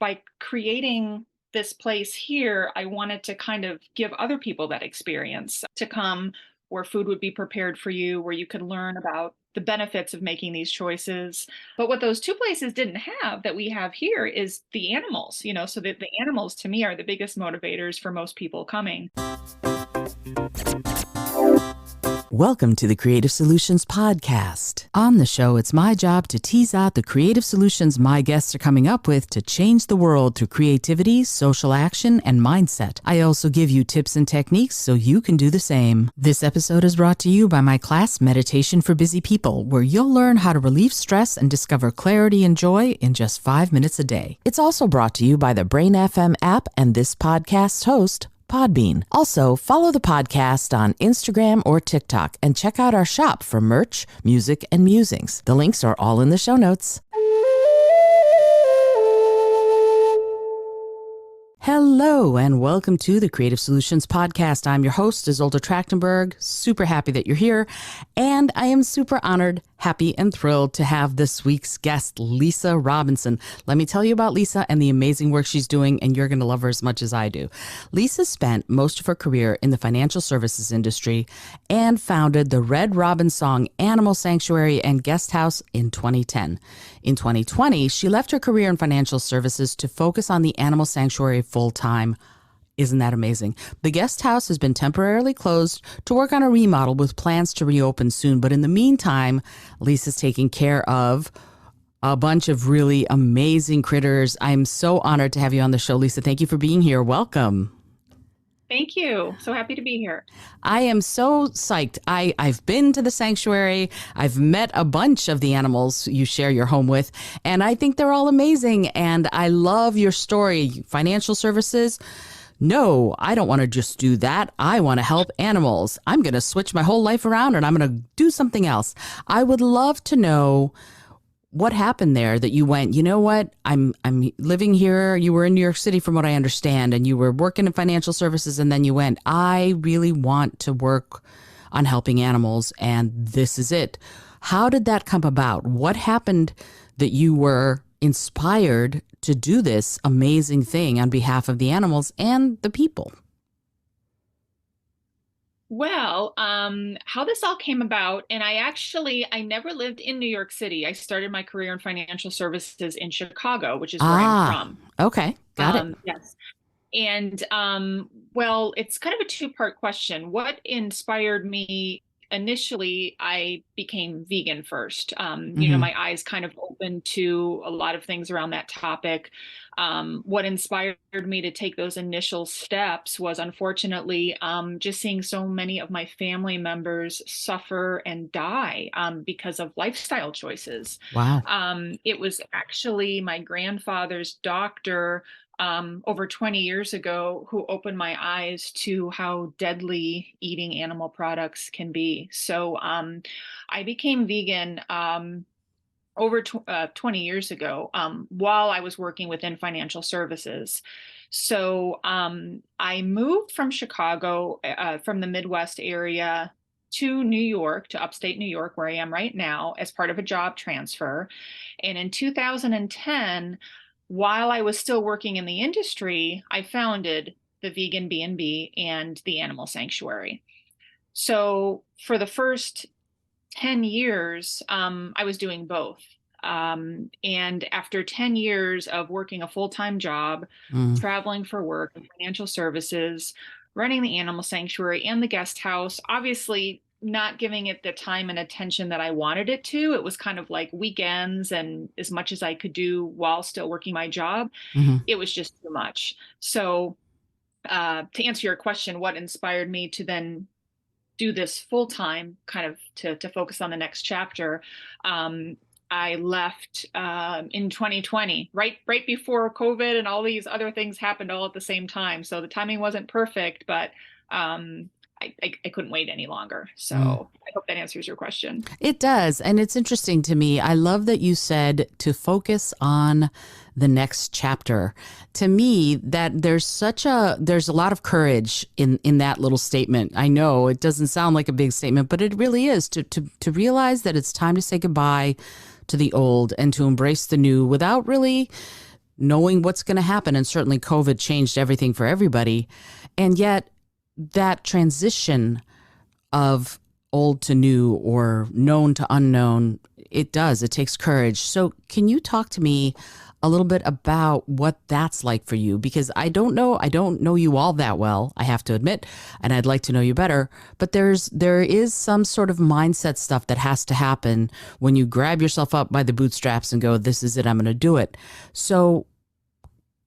by creating this place here, I wanted to kind of give other people that experience to come where food would be prepared for you, where you could learn about the benefits of making these choices. But what those two places didn't have that we have here is the animals, so that the animals to me are the biggest motivators for most people coming. Welcome to the Creative Solutions Podcast. On the show, it's my job to tease out the creative solutions my guests are coming up with to change the world through creativity, social action, and mindset. I also give you tips and techniques so you can do the same. This episode is brought to you by my class, Meditation for Busy People, where you'll learn how to relieve stress and discover clarity and joy in just 5 minutes a day. It's also brought to you by the Brain FM app and this podcast's host, Podbean. Also, follow the podcast on Instagram or TikTok and check out our shop for merch, music, and musings. The links are all in the show notes. Hello, and welcome to the Creative Solutions Podcast. I'm your host, Izolda Trachtenberg. Super happy that you're here. And I am super honored, happy, and thrilled to have this week's guest, Lisa Robinson. Let me tell you about Lisa and the amazing work she's doing, and you're going to love her as much as I do. Lisa spent most of her career in the financial services industry and founded the Red Robin Song Animal Sanctuary and Guest House in 2010. In 2020, she left her career in financial services to focus on the animal sanctuary full-time. Isn't that amazing? The guest house has been temporarily closed to work on a remodel with plans to reopen soon. But in the meantime, Lisa's taking care of a bunch of really amazing critters. I'm so honored to have you on the show, Lisa. Thank you for being here. Welcome. Thank you. So happy to be here. I am so psyched. I've been to the sanctuary. I've met a bunch of the animals you share your home with, and I think they're all amazing. And I love your story. Financial services. No, I don't want to just do that. I want to help animals. I'm going to switch my whole life around and I'm going to do something else. I would love to know what happened there that you went, you know what, I'm living here. You were in New York City from what I understand, and you were working in financial services, and then you went, I really want to work on helping animals, and this is it. How did that come about? What happened that you were inspired to do this amazing thing on behalf of the animals and the people? Well, how this all came about, and I never lived in New York City. I started my career in financial services in Chicago, which is where I'm from. Okay, got it. Yes. And well, it's kind of a two-part question. What inspired me? Initially, I became vegan first. My eyes kind of opened to a lot of things around that topic. What inspired me to take those initial steps was, unfortunately, just seeing so many of my family members suffer and die because of lifestyle choices. Wow. It was actually my grandfather's doctor over 20 years ago who opened my eyes to how deadly eating animal products can be. So I became vegan over 20 years ago while I was working within financial services. So I moved from Chicago, from the Midwest area to New York, to upstate New York, where I am right now, as part of a job transfer. And in 2010, while I was still working in the industry, I founded the Vegan B&B and the Animal Sanctuary. So for the first 10 years, I was doing both. And after 10 years of working a full-time job, traveling for work in financial services, running the Animal Sanctuary and the guest house, obviously not giving it the time and attention that I wanted it to. It was kind of like weekends and as much as I could do while still working my job. It was just too much. So to answer your question, what inspired me to then do this full time, kind of to focus on the next chapter, I left in 2020, right before COVID and all these other things happened all at the same time. So the timing wasn't perfect, but I couldn't wait any longer. So I hope that answers your question. It does. And it's interesting to me. I love that you said to focus on the next chapter. To me, that there's a lot of courage in that little statement. I know it doesn't sound like a big statement, but it really is to realize that it's time to say goodbye to the old and to embrace the new without really knowing what's going to happen. And certainly COVID changed everything for everybody. And yet that transition of old to new or known to unknown, it takes courage. So can you talk to me a little bit about what that's like for you? Because I don't know you all that well, I have to admit, and I'd like to know you better, but there is some sort of mindset stuff that has to happen when you grab yourself up by the bootstraps and go, this is it, I'm going to do it. So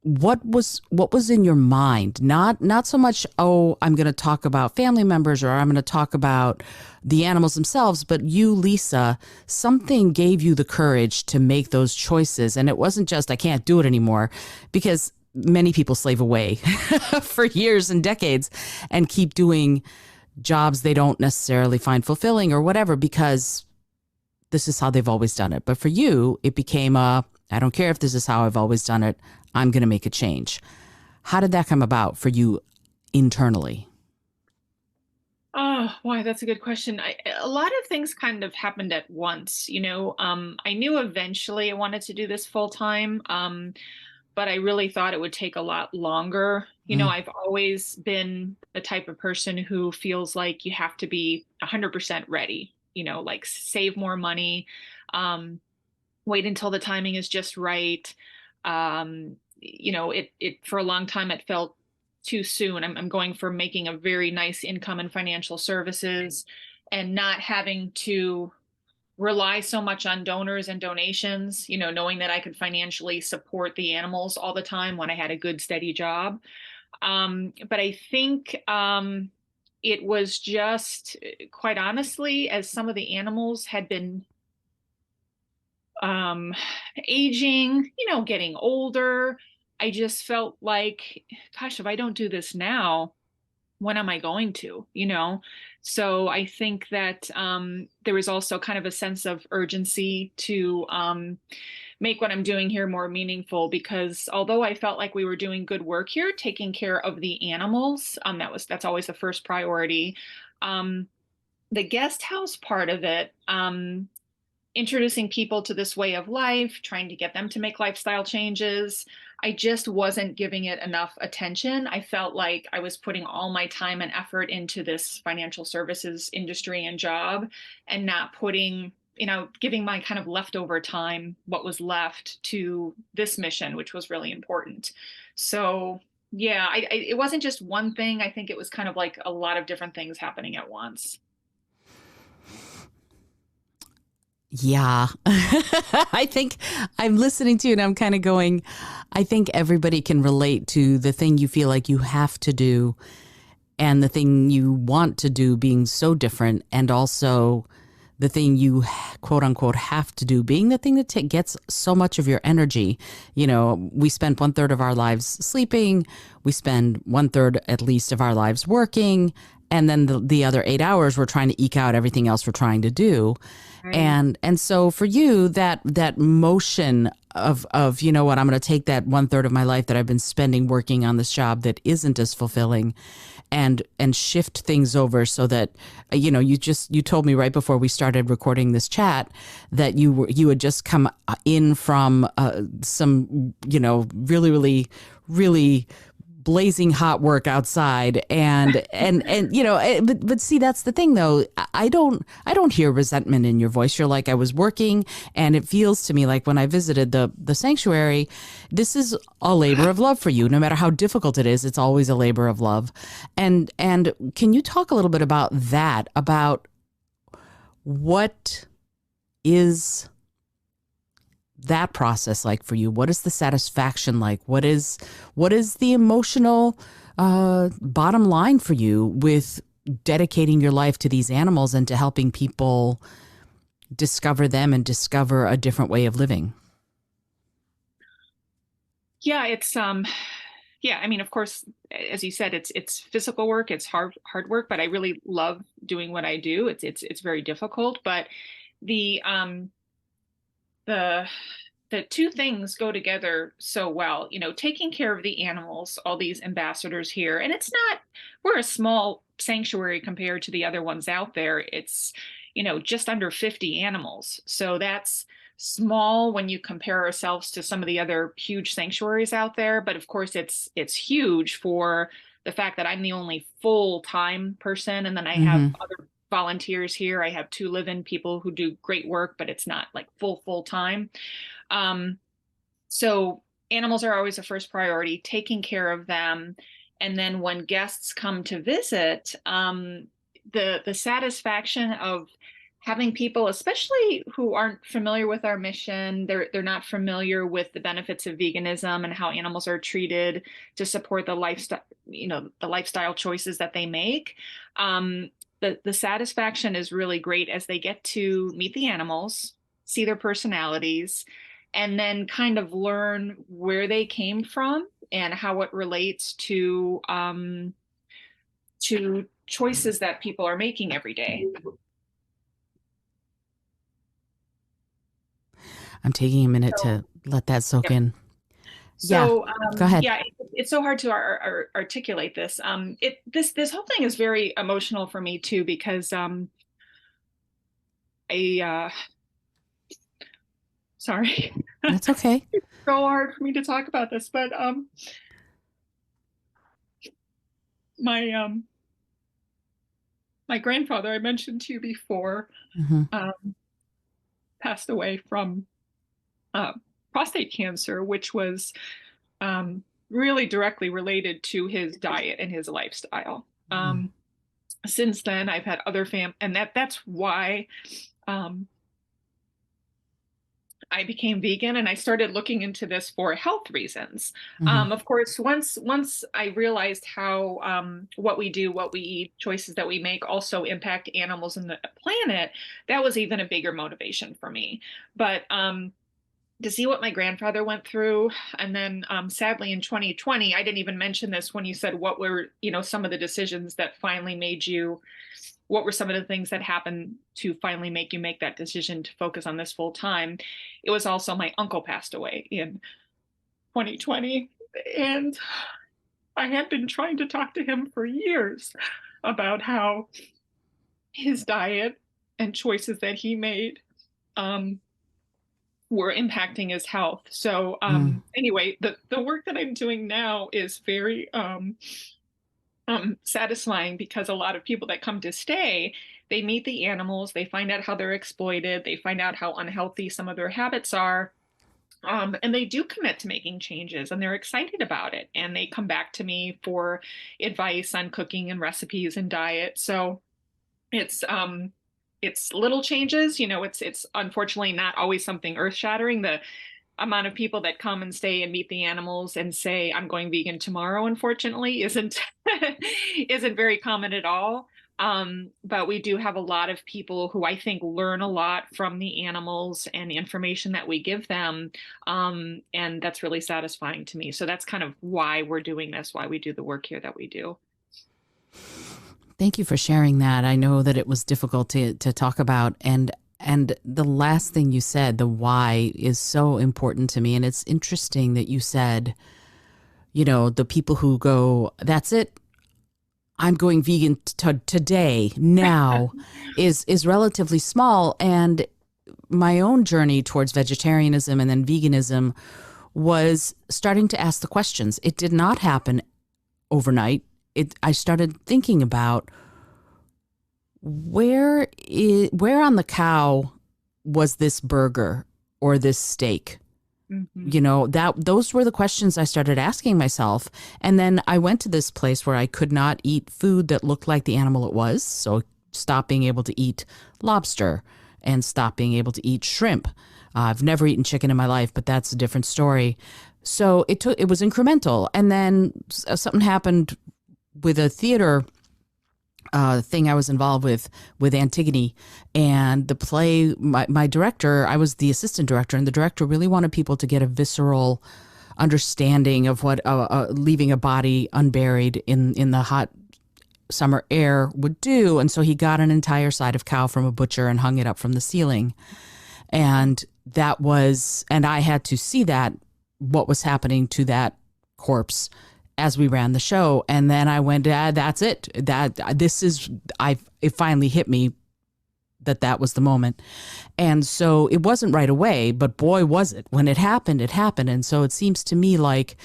what was in your mind? Not so much, oh, I'm going to talk about family members or I'm going to talk about the animals themselves, but you, Lisa, something gave you the courage to make those choices. And it wasn't just, I can't do it anymore, because many people slave away for years and decades and keep doing jobs they don't necessarily find fulfilling or whatever, because this is how they've always done it. But for you, it became I don't care if this is how I've always done it. I'm going to make a change. How did that come about for you internally? Oh, why, that's a good question. A lot of things kind of happened at once, you know. I knew eventually I wanted to do this full time, but I really thought it would take a lot longer. You know, Mm. I've always been the type of person who feels like you have to be 100% ready, you know, like save more money, wait until the timing is just right. You know, it for a long time it felt too soon. I'm going for making a very nice income in financial services and not having to rely so much on donors and donations, you know, knowing that I could financially support the animals all the time when I had a good, steady job. But I think it was just, quite honestly, as some of the animals had been um, aging, you know, getting older, I just felt like, gosh, if I don't do this now, when am I going to, you know? So I think that there was also kind of a sense of urgency to make what I'm doing here more meaningful, because although I felt like we were doing good work here, taking care of the animals, that's always the first priority. Um, the guest house part of it, introducing people to this way of life, trying to get them to make lifestyle changes. I just wasn't giving it enough attention. I felt like I was putting all my time and effort into this financial services industry and job, and not putting, you know, giving my kind of leftover time, what was left, to this mission, which was really important. So, yeah, it wasn't just one thing. I think it was kind of like a lot of different things happening at once. Yeah. I think I'm listening to you and I'm kind of going, I think everybody can relate to the thing you feel like you have to do and the thing you want to do being so different, and also the thing you quote unquote have to do being the thing that gets so much of your energy. You know, we spend 1/3 of our lives sleeping, we spend 1/3 at least of our lives working, and then the other 8 hours we're trying to eke out everything else we're trying to do. Right. And so for you, that motion of, you know what, I'm going to take that 1/3 of my life that I've been spending working on this job that isn't as fulfilling, and shift things over so that, you know, you told me right before we started recording this chat that you had just come in from some, you know, really blazing hot work outside, and you know, but see, that's the thing though. I don't hear resentment in your voice. You're like, I was working, and it feels to me like when I visited the sanctuary, this is a labor of love for you. No matter how difficult it is, it's always a labor of love. And can you talk a little bit about that, about what is that process like for you? What is the satisfaction like? What is the emotional bottom line for you with dedicating your life to these animals and to helping people discover them and discover a different way of living? Yeah, it's yeah, I mean, of course, as you said, it's physical work, it's hard work, but I really love doing what I do. It's very difficult, but the um the the two things go together so well. You know, taking care of the animals, all these ambassadors here, and it's not, we're a small sanctuary compared to the other ones out there. It's, you know, just under 50 animals. So small when you compare ourselves to some of the other huge sanctuaries out there. But of course, it's huge for the fact that I'm the only full-time person, and then I have Mm-hmm. other volunteers here. I have two live-in people who do great work, but it's not like full time. Um, so animals are always the first priority, taking care of them. And then when guests come to visit, the satisfaction of having people, especially who aren't familiar with our mission, they're not familiar with the benefits of veganism and how animals are treated to support the lifestyle, the lifestyle choices that they make. The satisfaction is really great as they get to meet the animals, see their personalities, and then kind of learn where they came from and how it relates to choices that people are making every day. I'm taking a minute So, to let that soak yep. in. Yeah, So go ahead. yeah, it's so hard to articulate this. This whole thing is very emotional for me too, because I sorry. That's okay. It's so hard for me to talk about this, but my my grandfather, I mentioned to you before, Mm-hmm. um, passed away from uh, prostate cancer, which was really directly related to his diet and his lifestyle. Since then, I've had other and that's why um, I became vegan, and I started looking into this for health reasons. Mm-hmm. Of course, once I realized how what we do, what we eat, choices that we make also impact animals and the planet, that was even a bigger motivation for me. But to see what my grandfather went through, and then sadly in 2020, I didn't even mention this when you said what were some of the decisions that finally made you, what were some of the things that happened to finally make you make that decision to focus on this full time. It was also my uncle passed away in 2020, and I had been trying to talk to him for years about how his diet and choices that he made um, were impacting his health. So Mm. anyway, the work that I'm doing now is very satisfying, because a lot of people that come to stay, they meet the animals, they find out how they're exploited, they find out how unhealthy some of their habits are. And they do commit to making changes, and they're excited about it. And they come back to me for advice on cooking and recipes and diet. So it's little changes, it's unfortunately not always something earth shattering. The amount of people that come and stay and meet the animals and say I'm going vegan tomorrow, unfortunately, isn't isn't very common at all. But we do have a lot of people who I think learn a lot from the animals and the information that we give them. And that's really satisfying to me. So that's kind of why we're doing this, why we do the work here that we do. Thank you for sharing that. I know that it was difficult to talk about, and the last thing you said, the why, is so important to me. And it's interesting that you said, the people who go, that's it, I'm going vegan today, now, is relatively small. And my own journey towards vegetarianism and then veganism was starting to ask the questions. It did not happen overnight. I started thinking about where on the cow was this burger or this steak? Mm-hmm. Those were the questions I started asking myself. And then I went to this place where I could not eat food that looked like the animal it was. So stop being able to eat lobster and stop being able to eat shrimp. I've never eaten chicken in my life, but that's a different story. So it was incremental. And then something happened with a theater thing I was involved with Antigone, and the play, my director, I was the assistant director, and the director really wanted people to get a visceral understanding of what leaving a body unburied in the hot summer air would do. And so he got an entire side of cow from a butcher and hung it up from the ceiling. And and I had to see what was happening to that corpse as we ran the show. And then I went, that's it. It finally hit me. that was the moment. And so it wasn't right away, but boy, was it. When it happened, it happened. And so it seems to me like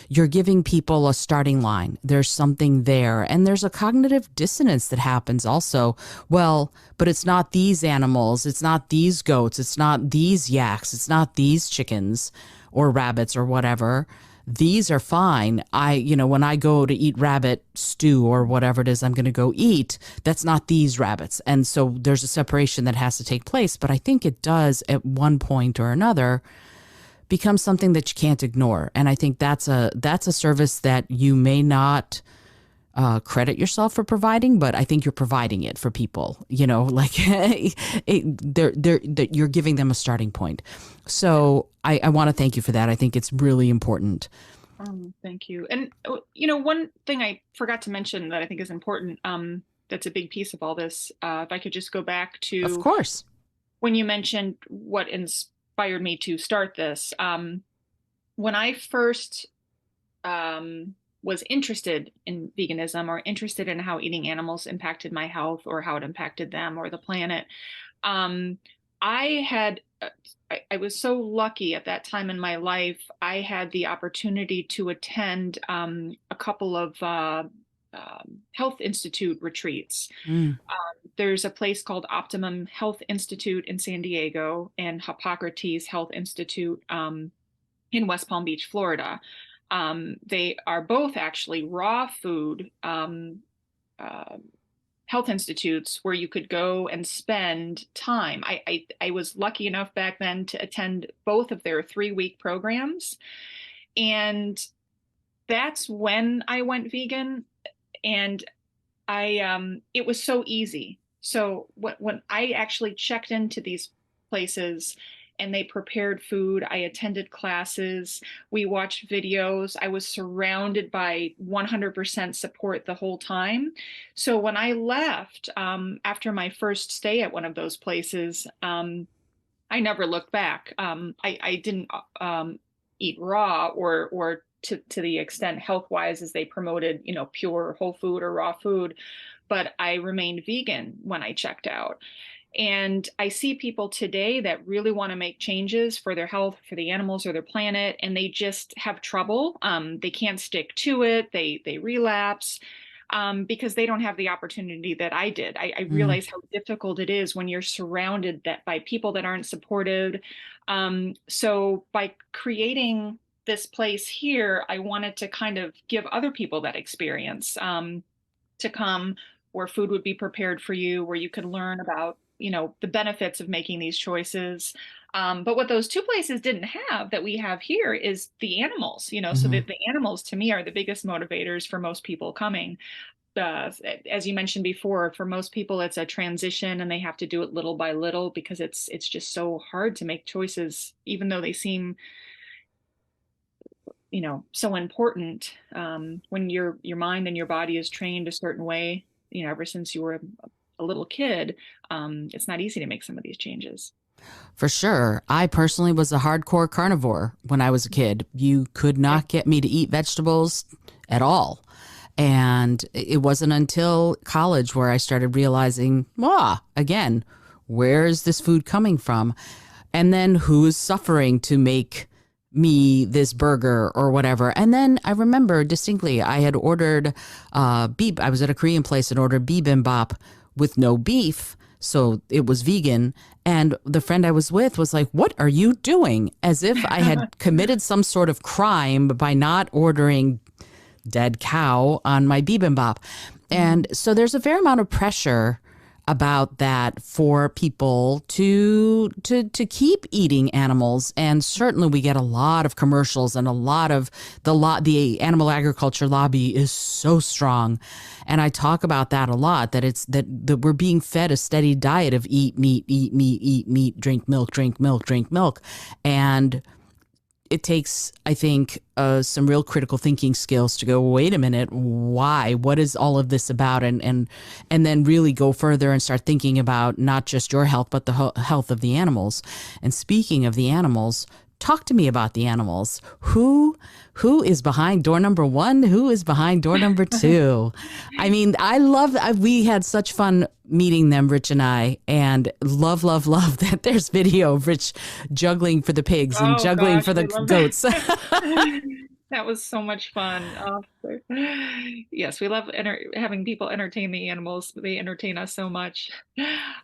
you're giving people a starting line. There's something there. And there's a cognitive dissonance that happens also. Well, but it's not these animals. It's not these goats. It's not these yaks. It's not these chickens or rabbits or whatever. These are fine. When I go to eat rabbit stew or whatever it is I'm going to go eat, that's not these rabbits. And so there's a separation that has to take place. But I think it does at one point or another become something that you can't ignore. And I think that's a service that you may not credit yourself for providing, but I think you're providing it for people, like you're giving them a starting point. So I want to thank you for that. I think it's really important. Thank you. And, one thing I forgot to mention that I think is important, that's a big piece of all this. If I could just go back to, of course, when you mentioned what inspired me to start this, when I first, was interested in veganism or interested in how eating animals impacted my health or how it impacted them or the planet. I was so lucky at that time in my life. I had the opportunity to attend a couple of Health Institute retreats. There's a place called Optimum Health Institute in San Diego and Hippocrates Health Institute in West Palm Beach, Florida. They are both actually raw food health institutes where you could go and spend time. I was lucky enough back then to attend both of their 3-week programs. And that's when I went vegan. And it was so easy. So when I actually checked into these places and they prepared food, I attended classes, we watched videos, I was surrounded by 100% support the whole time. So when I left, after my first stay at one of those places, I never looked back. I didn't eat raw or to the extent health-wise as they promoted, pure whole food or raw food, but I remained vegan when I checked out. And I see people today that really want to make changes for their health, for the animals or their planet, and they just have trouble. They can't stick to it. They relapse because they don't have the opportunity that I did. I realize how difficult it is when you're surrounded by people that aren't supportive. So by creating this place here, I wanted to kind of give other people that experience to come where food would be prepared for you, where you could learn about the benefits of making these choices. But what those two places didn't have that we have here is the animals, so that the animals to me are the biggest motivators for most people coming. As you mentioned before, for most people, it's a transition and they have to do it little by little because it's just so hard to make choices, even though they seem, so important. When your mind and your body is trained a certain way, ever since you were a little kid, it's not easy to make some of these changes. For sure. I personally was a hardcore carnivore when I was a kid. You could not get me to eat vegetables at all. And it wasn't until college where I started realizing, again, where is this food coming from? And then who is suffering to make me this burger or whatever. And then I remember distinctly, I had ordered beef. I was at a Korean place and ordered bibimbap with no beef. So it was vegan. And the friend I was with was like, what are you doing? As if I had committed some sort of crime by not ordering dead cow on my bibimbap. And so there's a fair amount of pressure about that for people to keep eating animals. And certainly we get a lot of commercials and a lot of the animal agriculture lobby is so strong. And I talk about that a lot, that we're being fed a steady diet of eat meat, eat meat, eat meat, drink milk, drink milk, drink milk. And it takes, I think, some real critical thinking skills to go, wait a minute, why? What is all of this about? And then really go further and start thinking about not just your health, but the health of the animals. And speaking of the animals, talk to me about the animals. Who is behind door number one? Who is behind door number two? I mean, we had such fun meeting them, Rich and I, and love that there's video of Rich juggling for the pigs and Oh juggling gosh, for the we love goats. that. That was so much fun. Yes, we love having people entertain the animals. They entertain us so much.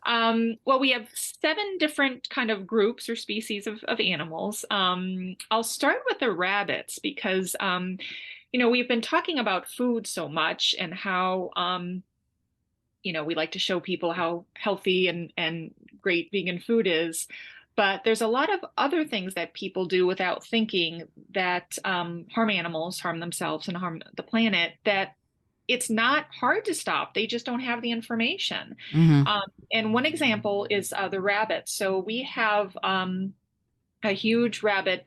Well, we have 7 different kind of groups or species of animals. I'll start with the rabbits because, we've been talking about food so much and how, we like to show people how healthy and great vegan food is. But there's a lot of other things that people do without thinking that harm animals, harm themselves, and harm the planet, that it's not hard to stop. They just don't have the information. Hmm. And one example is the rabbits. So we have a huge rabbit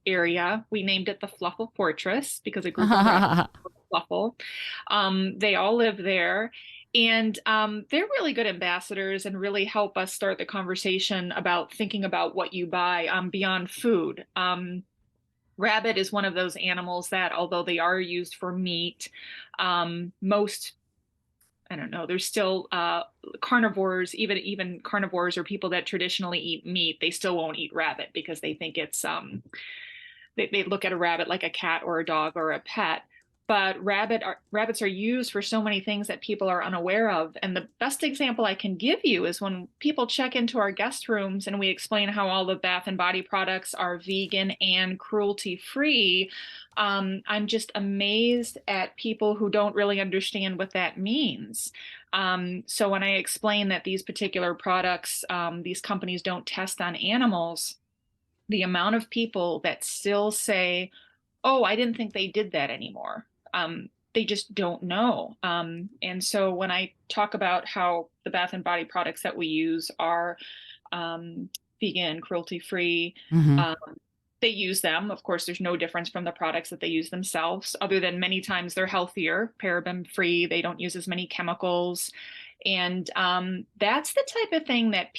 area. We named it the Fluffle Fortress because a group of rabbits Fluffle. They all live there. And they're really good ambassadors and really help us start the conversation about thinking about what you buy beyond food. Rabbit is one of those animals that, although they are used for meat, most, I don't know, there's still carnivores, even carnivores or people that traditionally eat meat, they still won't eat rabbit because they think it's, they look at a rabbit like a cat or a dog or a pet. But rabbits are used for so many things that people are unaware of. And the best example I can give you is when people check into our guest rooms and we explain how all the Bath and Body products are vegan and cruelty-free. I'm just amazed at people who don't really understand what that means. So when I explain that these particular products, these companies don't test on animals, the amount of people that still say, "Oh, I didn't think they did that anymore." They just don't know. And so when I talk about how the Bath and Body products that we use are vegan, cruelty-free, Hmm. um, they use them. Of course, there's no difference from the products that they use themselves, other than many times they're healthier, paraben-free. They don't use as many chemicals. And that's the type of thing that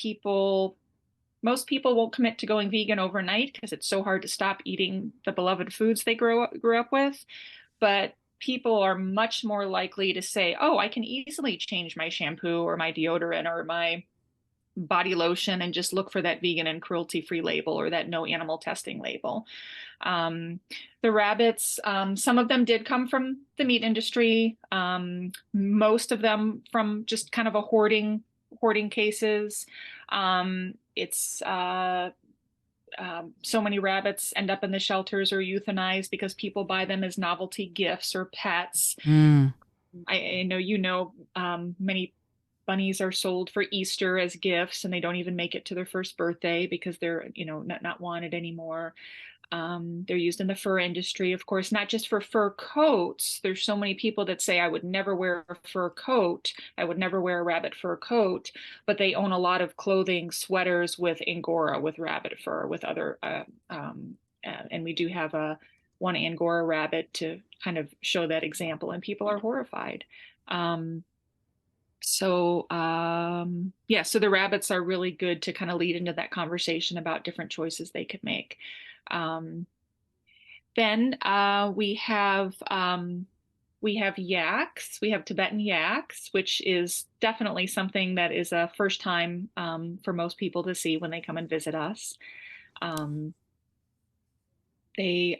most people won't commit to going vegan overnight because it's so hard to stop eating the beloved foods they grew up with. But people are much more likely to say, "Oh, I can easily change my shampoo or my deodorant or my body lotion and just look for that vegan and cruelty-free label or that no animal testing label." Um, the rabbits, some of them did come from the meat industry. Most of them from just kind of a hoarding cases. It's so many rabbits end up in the shelters or euthanized because people buy them as novelty gifts or pets. Mm. I know many bunnies are sold for Easter as gifts and they don't even make it to their first birthday because they're not wanted anymore. They're used in the fur industry, of course, not just for fur coats. There's so many people that say, "I would never wear a fur coat. I would never wear a rabbit fur coat," but they own a lot of clothing, sweaters with Angora, with rabbit fur, with other, and we do have one Angora rabbit to kind of show that example, and people are horrified. Um, so the rabbits are really good to kind of lead into that conversation about different choices they could make. Um, then we have yaks. We have Tibetan yaks, which is definitely something that is a first time for most people to see when they come and visit us. Um, they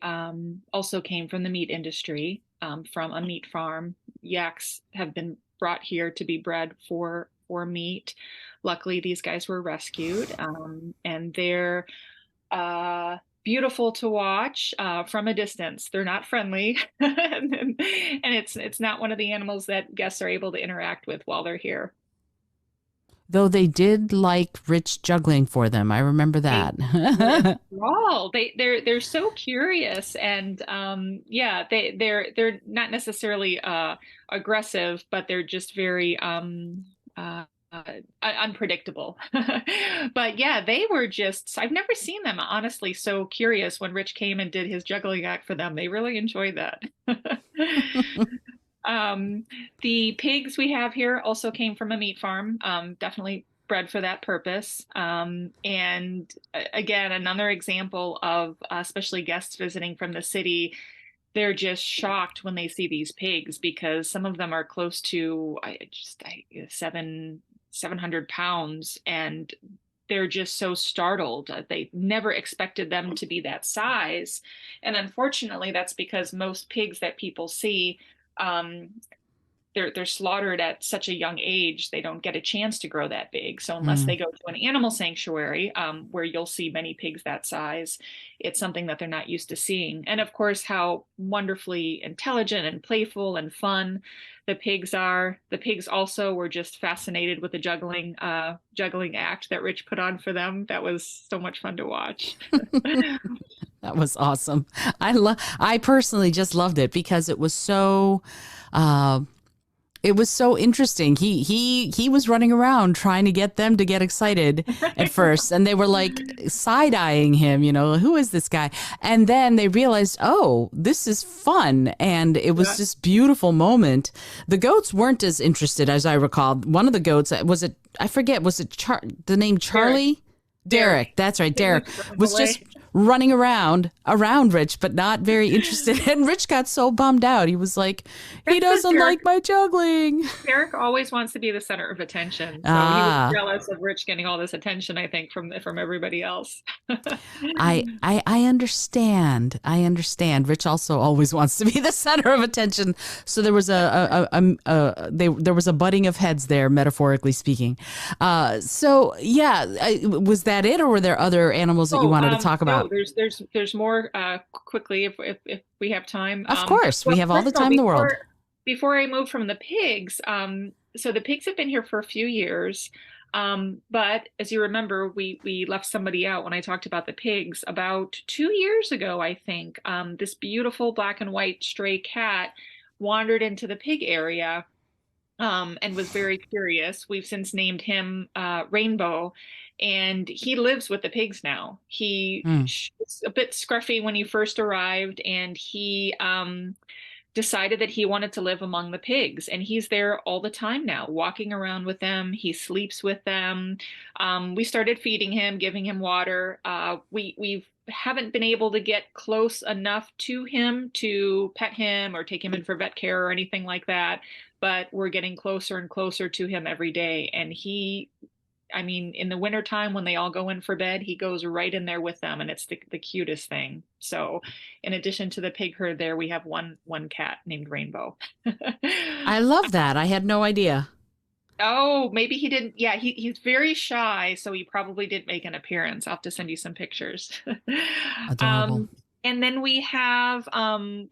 also came from the meat industry, from a meat farm. Yaks have been brought here to be bred for meat. Luckily, these guys were rescued, and they're beautiful to watch from a distance. They're not friendly, and it's not one of the animals that guests are able to interact with while they're here. Though they did like Rich juggling for them. I remember They that. enthrall. They're so curious, and yeah, they're not necessarily aggressive, but they're just very unpredictable. But yeah, they were just, I've never seen them honestly so curious when Rich came and did his juggling act for them. They really enjoyed that. Um, the pigs we have here also came from a meat farm, definitely bred for that purpose. And again, another example of especially guests visiting from the city, they're just shocked when they see these pigs because some of them are close to 700 pounds, and they're just so startled. They never expected them to be that size. And unfortunately, that's because most pigs that people see, um, they're slaughtered at such a young age, they don't get a chance to grow that big. So unless Mm. they go to an animal sanctuary, where you'll see many pigs that size, it's something that they're not used to seeing. And of course, how wonderfully intelligent and playful and fun the pigs are. The pigs also were just fascinated with the juggling act that Rich put on for them. That was so much fun to watch. That was awesome. I personally just loved it because uh, it was so interesting. He was running around trying to get them to get excited at first, and they were like side eyeing him. Who is this guy? And then they realized, oh, this is fun, and it was Yeah. this beautiful moment. The goats weren't as interested as I recall. One of the goats was it? I forget. Was it the name Charlie? Derek. That's right. Derek was just running around Rich, but not very interested. And Rich got so bummed out. He was like, he doesn't like my juggling. Derek always wants to be the center of attention. So he was Ah, jealous of Rich getting all this attention, I think, from everybody else. I understand. I understand. Rich also always wants to be the center of attention. So there was there was a butting of heads there, metaphorically speaking. So yeah, was that it, or were there other animals that you wanted to talk No, about? there's more quickly if we have time. Of course, we Well, have all first the of all, time in the world. before I move from the pigs, so the pigs have been here for a few years. But as you remember, we left somebody out when I talked about the pigs about 2 years ago, I think. This beautiful black and white stray cat wandered into the pig area, and was very curious. We've since named him Rainbow, and he lives with the pigs now. Hmm. Was a bit scruffy when he first arrived, and he decided that he wanted to live among the pigs, and he's there all the time now, walking around with them. He sleeps with them. We started feeding him, giving him water. We haven't been able to get close enough to him to pet him or take him in for vet care or anything like that, but we're getting closer and closer to him every day. And I mean, in the wintertime when they all go in for bed, he goes right in there with them, and it's the cutest thing. So in addition to the pig herd there, we have one cat named Rainbow. I love that. I had no idea. Oh, maybe he didn't. Yeah, he's very shy, so he probably didn't make an appearance. I'll have to send you some pictures. Adorable. Um, and then we have one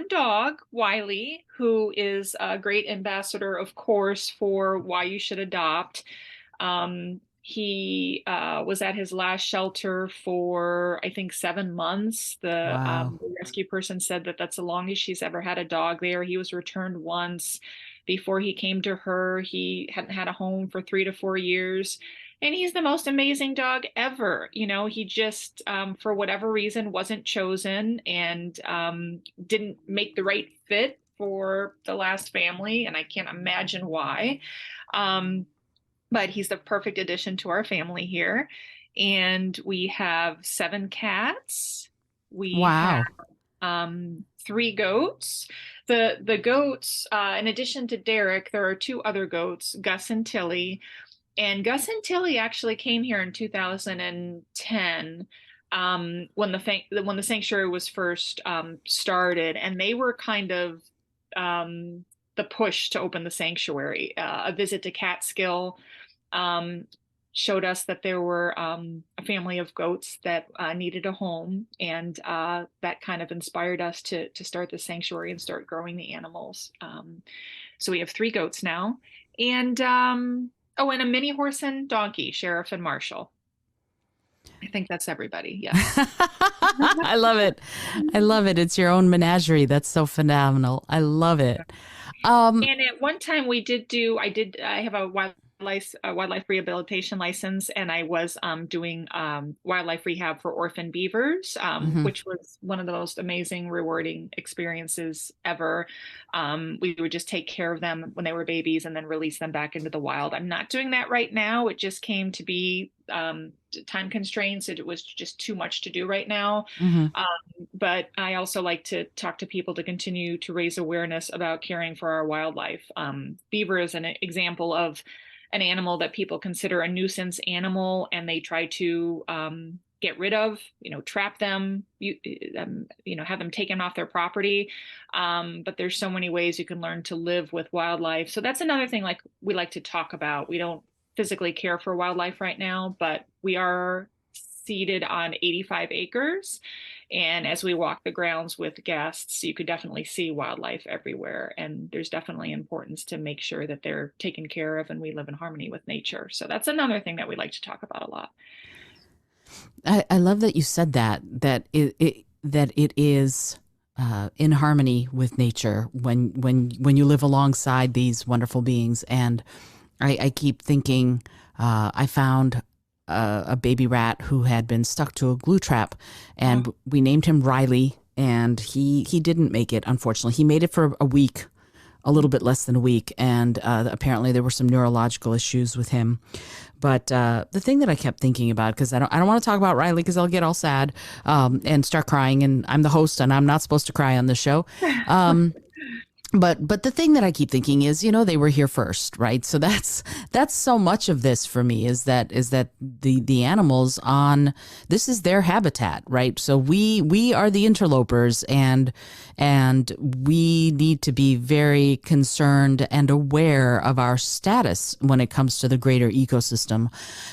dog, Wiley, who is a great ambassador, of course, for why you should adopt. He was at his last shelter for, I think, 7 months. Wow. The rescue person said that that's the longest she's ever had a dog there. He was returned once. Before he came to her, he hadn't had a home for 3 to 4 years. And he's the most amazing dog ever. He just, for whatever reason, wasn't chosen, and didn't make the right fit for the last family. And I can't imagine why. Um, but he's the perfect addition to our family here. And we have 7 cats. We have Wow. three goats. The goats, in addition to Derek, there are two other goats, Gus and Tilly. And Gus and Tilly actually came here in 2010, when the sanctuary was first started, and they were kind of the push to open the sanctuary. A visit to Catskill um, showed us that there were a family of goats that needed a home, and that kind of inspired us to start the sanctuary and start growing the animals. So we have 3 goats now, and and a mini horse and donkey, Sheriff and Marshall. I think that's everybody. Yes. I love it. I love it. It's your own menagerie. That's so phenomenal. I love it. Um, And at one time we did I have a Wiley wildlife rehabilitation license, and I was doing wildlife rehab for orphan beavers, Hmm. which was one of the most amazing, rewarding experiences ever. We would just take care of them when they were babies and then release them back into the wild. I'm not doing that right now. It just came to be time constraints. It was just too much to do right now. Hmm. But I also like to talk to people to continue to raise awareness about caring for our wildlife. Beaver is an example of an animal that people consider a nuisance animal, and they try to get rid of, trap them, have them taken off their property. But there's so many ways you can learn to live with wildlife. So that's another thing like we like to talk about. We don't physically care for wildlife right now, but we are seated on 85 acres. And as we walk the grounds with guests, you could definitely see wildlife everywhere. And there's definitely importance to make sure that they're taken care of and we live in harmony with nature. So that's another thing that we like to talk about a lot. I love that you said that it is in harmony with nature when you live alongside these wonderful beings. And I keep thinking, I found a baby rat who had been stuck to a glue trap, and Oh, we named him Riley. And he didn't make it, unfortunately. He made it for a week, a little bit less than a week, and apparently there were some neurological issues with him. But the thing that I kept thinking about, because I don't want to talk about Riley because I'll get all sad and start crying, and I'm the host and I'm not supposed to cry on this show. Um, but the thing that I keep thinking is, they were here first, right? So that's so much of this for me is that the animals on this is their habitat, right? So we are the interlopers, and we need to be very concerned and aware of our status when it comes to the greater ecosystem.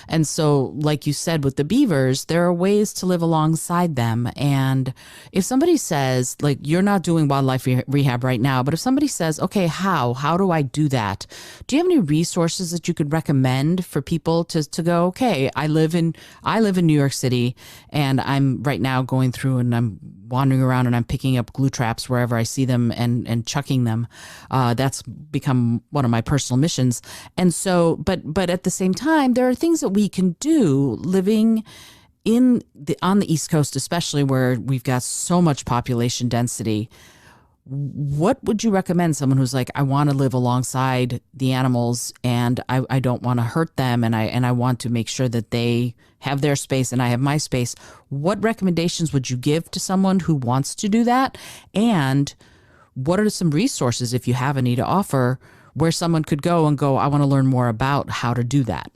And so, like you said with the beavers, there are ways to live alongside them. And if somebody says, like, you're not doing wildlife rehab right now, but if somebody says, okay, how do I do that? Do you have any resources that you could recommend for people to go, okay, I live in New York City, and I'm right now going through and I'm wandering around and I'm picking up glue traps wherever I see them and chucking them. That's become one of my personal missions. And so, but at the same time, there are things that we can do living on the East Coast, especially where we've got so much population density. What would you recommend someone who's like, I want to live alongside the animals, and I don't want to hurt them, and I want to make sure that they have their space and I have my space? What recommendations would you give to someone who wants to do that? And what are some resources, if you have any, to offer where someone could go and go, I want to learn more about how to do that?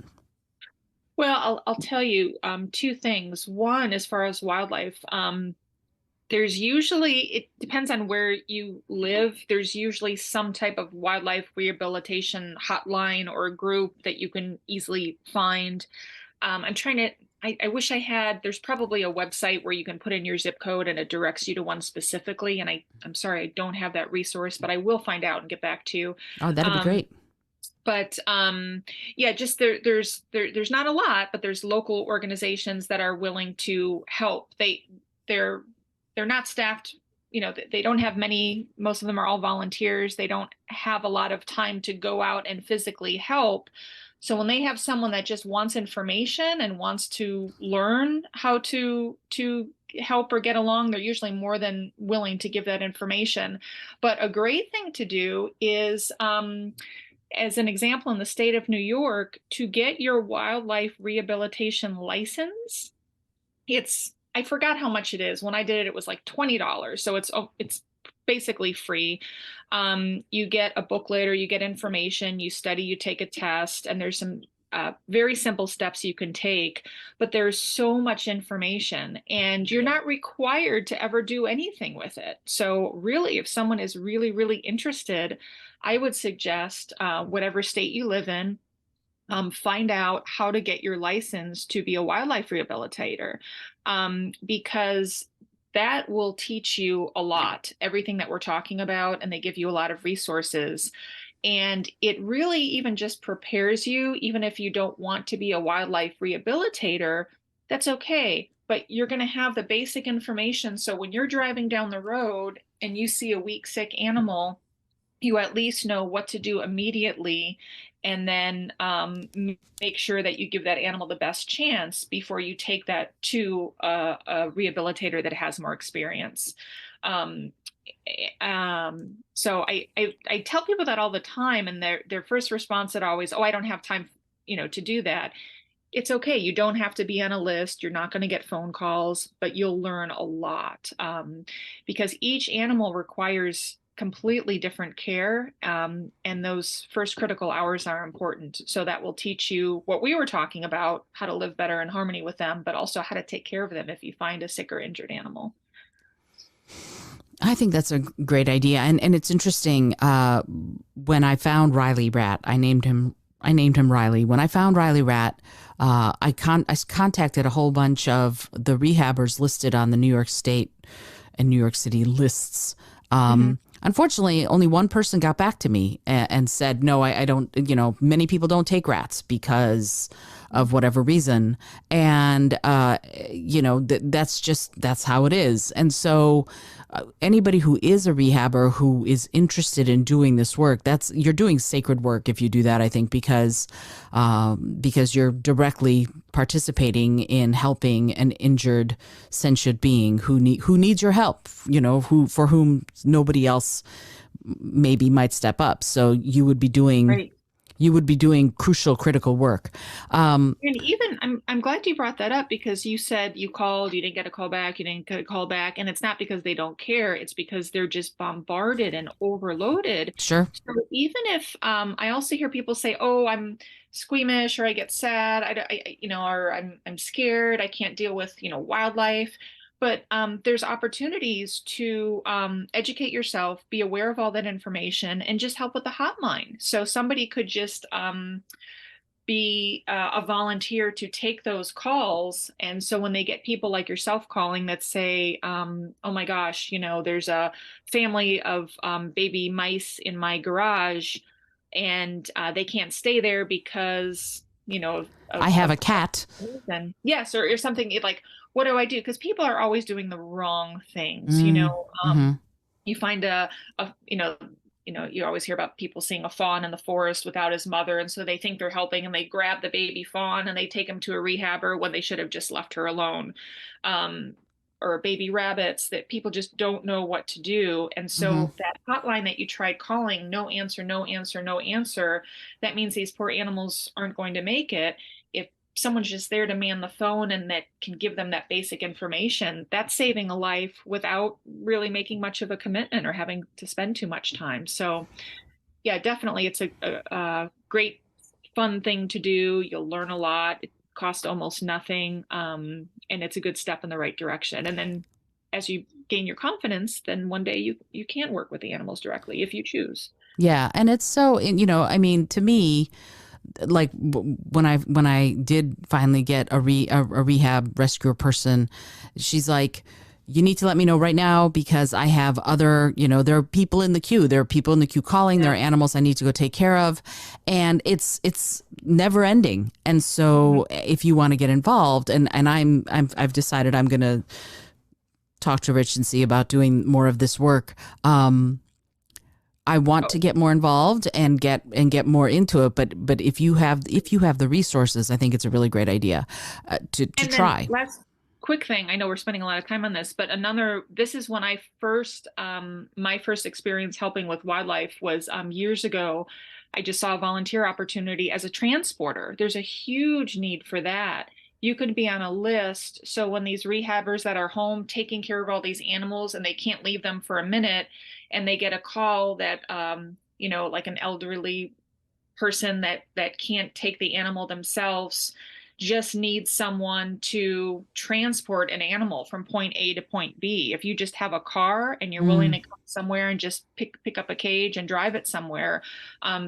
well, I'll tell you two things. One, as far as wildlife, there's usually, it depends on where you live. There's usually some type of wildlife rehabilitation hotline or group that you can easily find. I'm trying to, I wish I had, there's probably a website where you can put in your zip code and it directs you to one specifically. And I'm sorry, I don't have that resource, but I will find out and get back to you. Oh, that'd be Um, great. but yeah, just there's not a lot, but there's local organizations that are willing to help. They're they're not staffed, they don't have many, most of them are all volunteers. They don't have a lot of time to go out and physically help. So when they have someone that just wants information and wants to learn how to help or get along, they're usually more than willing to give that information. But a great thing to do is as an example, in the state of New York, to get your wildlife rehabilitation license, I forgot how much it is. When I did it, it was like $20. So it's basically free. You get a booklet or you get information, you study, you take a test, and there's some very simple steps you can take, but there's so much information and you're not required to ever do anything with it. So really, if someone is really, really interested, I would suggest whatever state you live in, find out how to get your license to be a wildlife rehabilitator, because that will teach you a lot, everything that we're talking about, and they give you a lot of resources. And it really even just prepares you, even if you don't want to be a wildlife rehabilitator, that's okay. But you're going to have the basic information. So when you're driving down the road and you see a weak, sick animal, you at least know what to do immediately, and then make sure that you give that animal the best chance before you take that to a rehabilitator that has more experience. Um, so I tell people that all the time, and their first response is always, "Oh, I don't have time, to do that." It's okay. You don't have to be on a list. You're not going to get phone calls, but you'll learn a lot, because each animal requires completely different care. And those first critical hours are important. So that will teach you what we were talking about, how to live better in harmony with them, but also how to take care of them if you find a sick or injured animal. I think that's a great idea, and it's interesting. When I found Riley Rat, I named him Riley. When I found Riley Rat, I contacted a whole bunch of the rehabbers listed on the New York State and New York City lists. Mm-hmm. Unfortunately, only one person got back to me and said, no, I don't, many people don't take rats because of whatever reason. And, that's how it is. And so anybody who is a rehabber who is interested in doing this work, you're doing sacred work if you do that, I think, because you're directly participating in helping an injured sentient being who needs your help, for whom nobody else maybe might step up. So you would be doing Right. crucial, critical work. And even I'm glad you brought that up, because you said you called, you didn't get a call back, you didn't get a call back, and it's not because they don't care, it's because they're just bombarded and overloaded. Sure. So even if I also hear people say, "Oh, I'm squeamish, or I get sad, or I'm scared, I can't deal with wildlife." But there's opportunities to educate yourself, be aware of all that information, and just help with the hotline. So somebody could just be a volunteer to take those calls. And so when they get people like yourself calling that say, "Oh my gosh, there's a family of baby mice in my garage, and they can't stay there because, I have a cat." reason." Yes, or something like, what do I do? Because people are always doing the wrong things. Mm-hmm. You find a you always hear about people seeing a fawn in the forest without his mother, and so they think they're helping, and they grab the baby fawn and they take him to a rehabber when they should have just left her alone. um, or baby rabbits, that people just don't know what to do. And Mm-hmm. so that hotline that you tried calling, no answer, no answer, no answer, that means these poor animals aren't going to make it. If someone's just there to man the phone and that can give them that basic information, that's saving a life without really making much of a commitment or having to spend too much time. So yeah, definitely it's a great fun thing to do. You'll learn a lot. It costs almost nothing. And it's a good step in the right direction. And then as you gain your confidence, then one day you can work with the animals directly if you choose. Yeah, and it's so, I mean, to me, like when I did finally get a rehab rescuer person, she's like, "You need to let me know right now because I have other, there are people in the queue. There are people in the queue calling. There are animals I need to go take care of," and it's never ending. And so, if you want to get involved, and I've decided I'm gonna talk to Rich and see about doing more of this work. I want to get more involved and get more into it, but if you have the resources, I think it's a really great idea to And then try. last quick thing, I know we're spending a lot of time on this, but this is when I first, my first experience helping with wildlife was years ago. I just saw a volunteer opportunity as a transporter. There's a huge need for that. You could be on a list. So when these rehabbers that are home taking care of all these animals and they can't leave them for a minute, and they get a call that, like an elderly person that can't take the animal themselves, just needs someone to transport an animal from point A to point B. If you just have a car and you're willing Mm. to come somewhere and just pick up a cage and drive it somewhere,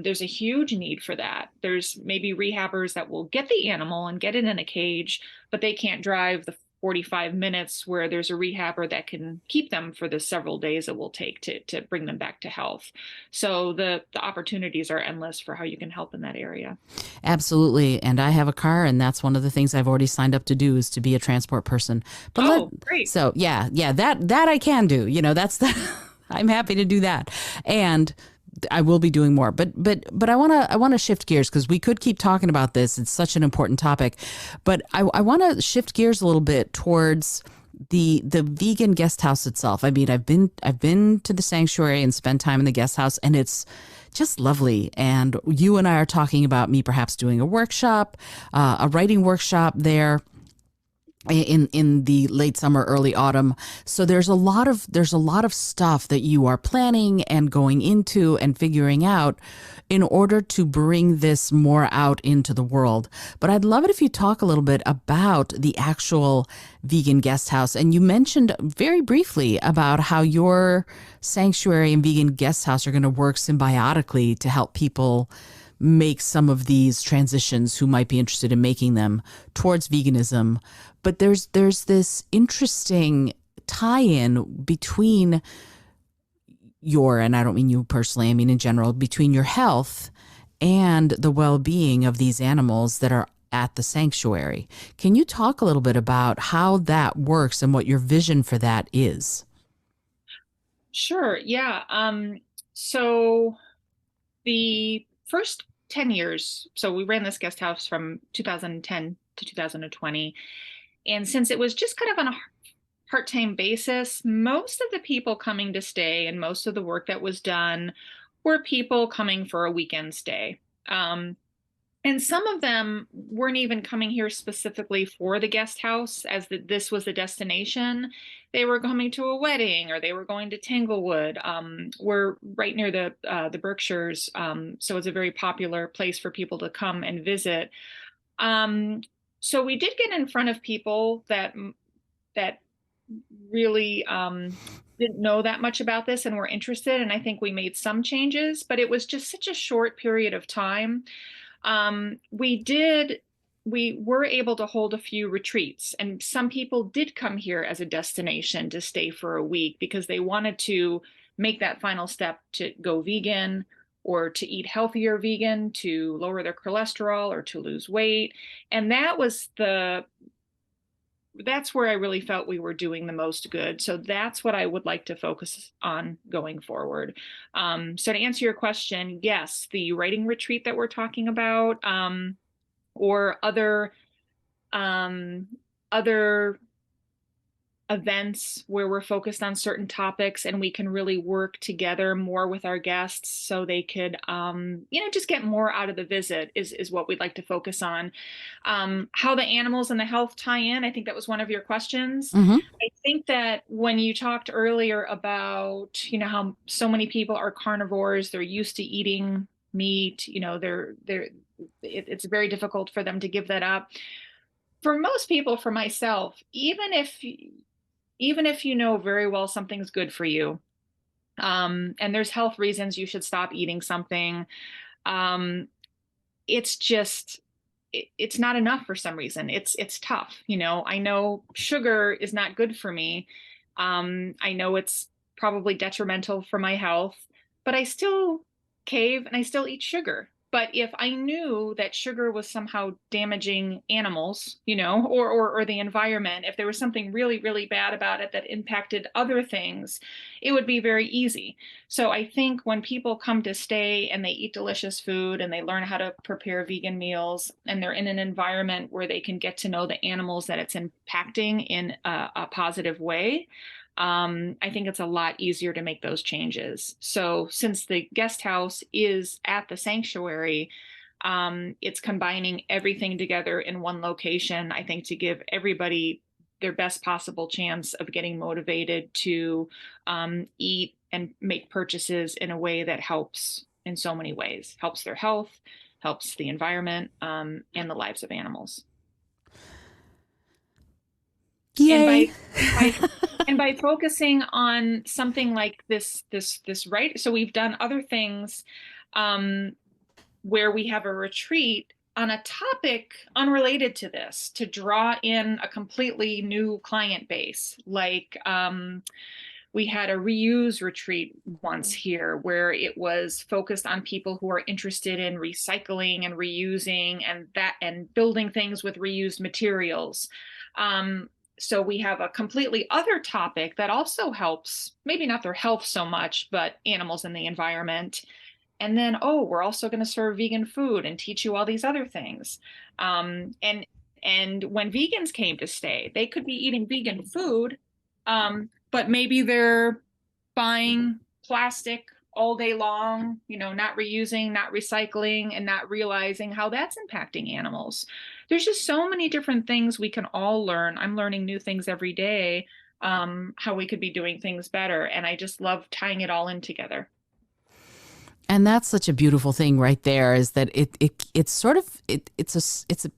there's a huge need for that. There's maybe rehabbers that will get the animal and get it in a cage, but they can't drive the 45 minutes where there's a rehabber that can keep them for the several days it will take to bring them back to health. So the opportunities are endless for how you can help in that area. Absolutely. And I have a car, and that's one of the things I've already signed up to do is to be a transport person. Oh, great. So yeah, that I can do. That's the I'm happy to do that. And I will be doing more. But I want to shift gears because we could keep talking about this. It's such an important topic. But I want to shift gears a little bit towards the vegan guest house itself. I mean, I've been to the sanctuary and spent time in the guest house, and it's just lovely. And you and I are talking about me perhaps doing a workshop, a writing workshop there in the late summer, early autumn. So there's a lot of stuff that you are planning and going into and figuring out in order to bring this more out into the world. But I'd love it if you talk a little bit about the actual vegan guest house. And you mentioned very briefly about how your sanctuary and vegan guest house are going to work symbiotically to help people make some of these transitions who might be interested in making them towards veganism. But there's this interesting tie-in between your, and I don't mean you personally, I mean in general, between your health and the well-being of these animals that are at the sanctuary. Can you talk a little bit about how that works and what your vision for that is? Sure. Yeah. So the first 10 years, so we ran this guest house from 2010 to 2020. And since it was just kind of on a part-time basis, most of the people coming to stay and most of the work that was done were people coming for a weekend stay. And some of them weren't even coming here specifically for the guest house, as this was the destination. They were coming to a wedding, or they were going to Tanglewood. We're right near the Berkshires, so it's a very popular place for people to come and visit. So we did get in front of people that really didn't know that much about this and were interested, and I think we made some changes, but it was just such a short period of time. We were able to hold a few retreats, and some people did come here as a destination to stay for a week because they wanted to make that final step to go vegan, or to eat healthier vegan, to lower their cholesterol, or to lose weight. And that's where I really felt we were doing the most good. So that's what I would like to focus on going forward. So to answer your question, yes, the writing retreat that we're talking about, or other events where we're focused on certain topics and we can really work together more with our guests so they could just get more out of the visit is what we'd like to focus on. How the animals and the health tie in, I think that was one of your questions. Mm-hmm. I think that when you talked earlier about how so many people are carnivores, they're used to eating meat, it's very difficult for them to give that up. For most people, for myself, even if you know very well something's good for you, and there's health reasons you should stop eating something, it's just it's not enough for some reason. It's tough. I know sugar is not good for me. I know it's probably detrimental for my health, but I still cave and I still eat sugar. But if I knew that sugar was somehow damaging animals, or the environment, if there was something really, really bad about it that impacted other things, it would be very easy. So I think when people come to stay and they eat delicious food and they learn how to prepare vegan meals, and they're in an environment where they can get to know the animals that it's impacting in a positive way, I think it's a lot easier to make those changes. So since the guest house is at the sanctuary, it's combining everything together in one location, I think, to give everybody their best possible chance of getting motivated to eat and make purchases in a way that helps in so many ways, helps their health, helps the environment, and the lives of animals. Yay. And by focusing on something like this, right? So we've done other things where we have a retreat on a topic unrelated to this to draw in a completely new client base. Like we had a reuse retreat once here where it was focused on people who are interested in recycling and reusing and building things with reused materials. So we have a completely other topic that also helps, maybe not their health so much, but animals in the environment. And then, oh, we're also going to serve vegan food and teach you all these other things. And when vegans came to stay, they could be eating vegan food, but maybe they're buying plastic all day long, not reusing, not recycling, and not realizing how that's impacting animals. There's just so many different things we can all learn. I'm learning new things every day, how we could be doing things better. And I just love tying it all in together. And that's such a beautiful thing right there, is that it's sort of it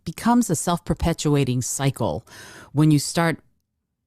becomes a self-perpetuating cycle when you start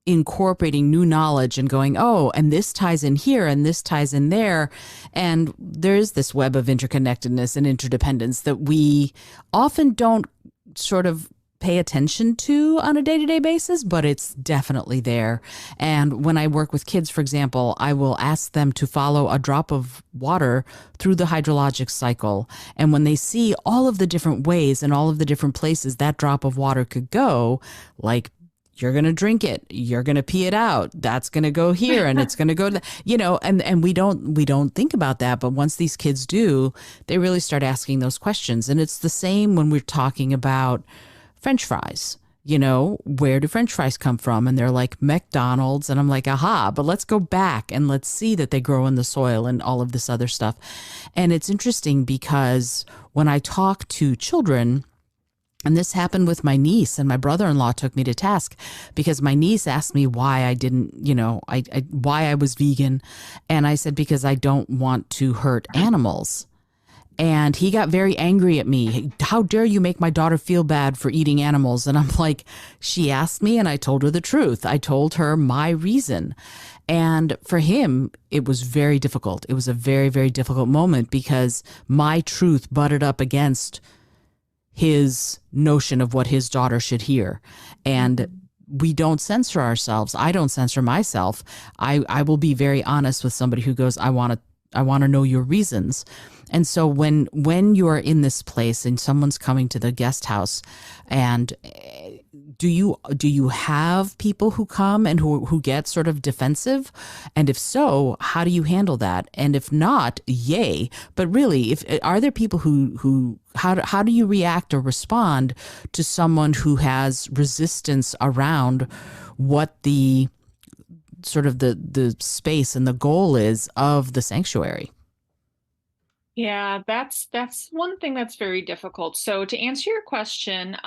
incorporating new knowledge and going, oh, and this ties in here and this ties in there. And there's this web of interconnectedness and interdependence that we often don't sort of pay attention to on a day-to-day basis, but it's definitely there. And when I work with kids, for example, I will ask them to follow a drop of water through the hydrologic cycle. And when they see all of the different ways and all of the different places that drop of water could go, like, you're going to drink it, you're going to pee it out, that's going to go here and it's going to go to and we don't think about that, but once these kids do, they really start asking those questions. And it's the same when we're talking about French fries. Where do French fries come from? And they're like, McDonald's. And I'm like, aha, but let's go back and let's see that they grow in the soil and all of this other stuff. And it's interesting because when I talk to children, and this happened with my niece, and my brother-in-law took me to task because my niece asked me why I didn't, why I was vegan. And I said, because I don't want to hurt animals. And he got very angry at me. How dare you make my daughter feel bad for eating animals? And I'm like, she asked me and I told her the truth. I told her my reason. And for him, it was very difficult. It was a very, very difficult moment because my truth butted up against his notion of what his daughter should hear. And we don't censor ourselves. I don't censor myself. I will be very honest with somebody who goes, I want to know your reasons. And so when you are in this place and someone's coming to the guest house, and do you have people who come and who get sort of defensive? And if so, how do you handle that? And if not, yay. But really, are there people how do you react or respond to someone who has resistance around what the sort of the space and the goal is of the sanctuary? Yeah, that's one thing that's very difficult. So to answer your question,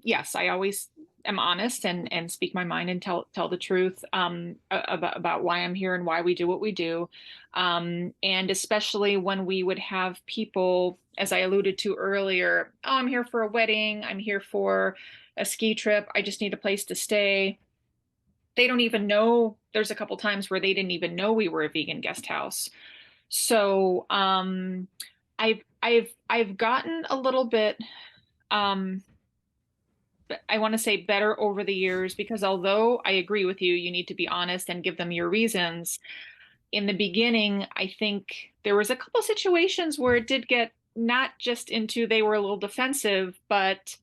yes, I always am honest and speak my mind and tell the truth about why I'm here and why we do what we do. And especially when we would have people, as I alluded to earlier, oh, I'm here for a wedding, I'm here for a ski trip, I just need a place to stay. They don't even know. There's a couple times where they didn't even know we were a vegan guest house. So I've gotten a little bit um, I want to say better over the years, because although I agree with you, you need to be honest and give them your reasons. In the beginning, I think there was a couple situations where it did get not just into they were a little defensive, but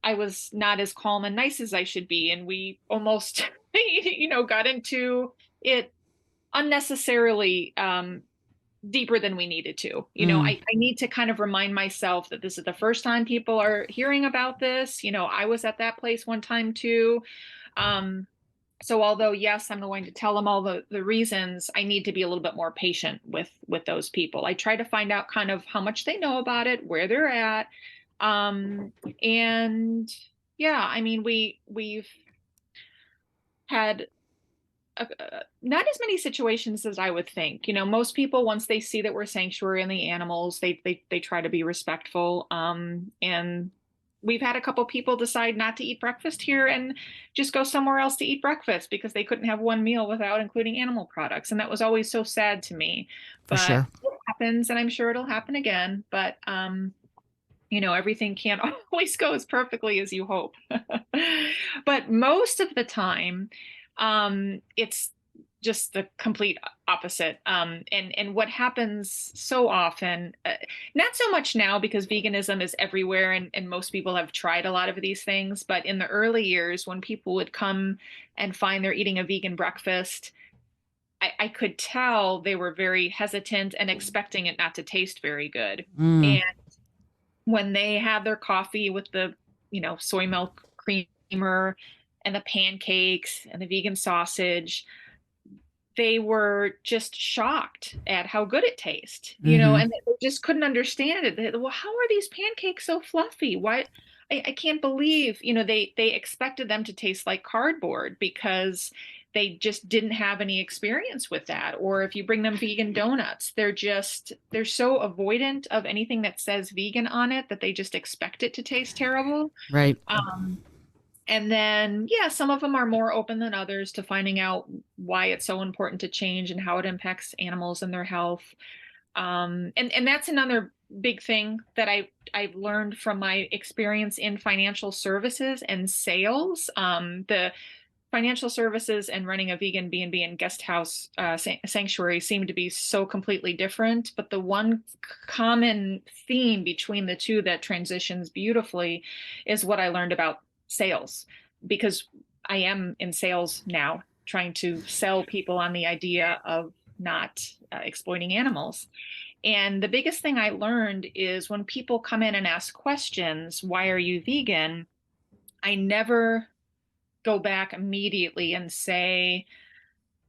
I was not as calm and nice as I should be, and we almost got into it unnecessarily deeper than we needed to. I need to kind of remind myself that this is the first time people are hearing about this. I was at that place one time too. So although, yes, I'm going to tell them all the reasons, I need to be a little bit more patient with those people. I try to find out kind of how much they know about it, where they're at. And yeah, I mean, we've had not as many situations as I would think. Most people, once they see that we're sanctuary and the animals, they try to be respectful. And we've had a couple people decide not to eat breakfast here and just go somewhere else to eat breakfast because they couldn't have one meal without including animal products. And that was always so sad to me. For But sure. it happens, and I'm sure it'll happen again. But everything can't always go as perfectly as you hope. But most of the time, it's just the complete opposite. And what happens so often, not so much now because veganism is everywhere and most people have tried a lot of these things, but in the early years when people would come and find they're eating a vegan breakfast, I could tell they were very hesitant and expecting it not to taste very good. Mm, And when they have their coffee with the, soy milk creamer and the pancakes and the vegan sausage, they were just shocked at how good it tastes, hmm. and they just couldn't understand it. Well, how are these pancakes so fluffy? Why? I can't believe, they expected them to taste like cardboard because they just didn't have any experience with that. Or if you bring them vegan donuts, they're so avoidant of anything that says vegan on it that they just expect it to taste terrible. Right. Um, and then, yeah, some of them are more open than others to finding out why it's so important to change and how it impacts animals and their health. And that's another big thing that I've learned from my experience in financial services and sales. The financial services and running a vegan B&B and guest house sanctuary seem to be so completely different. But the one common theme between the two that transitions beautifully is what I learned about sales, because I am in sales now, trying to sell people on the idea of not exploiting animals. And the biggest thing I learned is when people come in and ask questions, why are you vegan? I never go back immediately and say,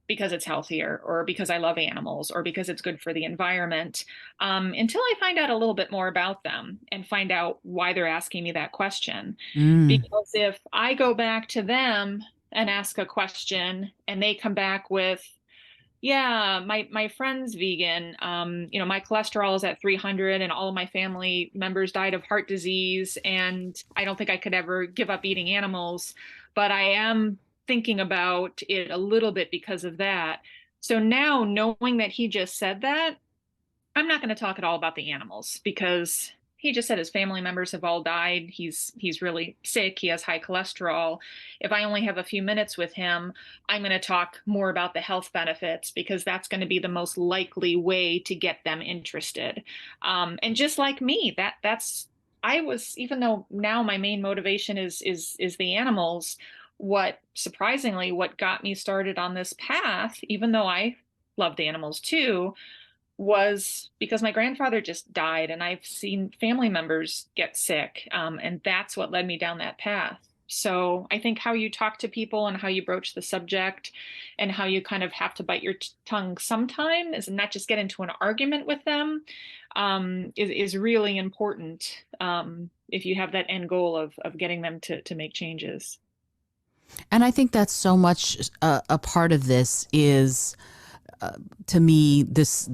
because it's healthier, or because I love animals, or because it's good for the environment, until I find out a little bit more about them and find out why they're asking me that question. Mm, Because if I go back to them and ask a question and they come back with, yeah, my friend's vegan. My cholesterol is at 300 and all of my family members died of heart disease, and I don't think I could ever give up eating animals, but I am thinking about it a little bit because of that. So now, knowing that he just said that, I'm not going to talk at all about the animals because he just said his family members have all died. He's really sick. He has high cholesterol. If I only have a few minutes with him, I'm going to talk more about the health benefits because that's going to be the most likely way to get them interested. And just like me, that's I was, even though now my main motivation is the animals. What surprisingly, what got me started on this path, even though I love the animals too, was because my grandfather just died and I've seen family members get sick. And that's what led me down that path. So I think how you talk to people and how you broach the subject and how you kind of have to bite your tongue sometimes and not just get into an argument with them, is really important, if you have that end goal of getting them to make changes. and I think that's so much a part of this is to me this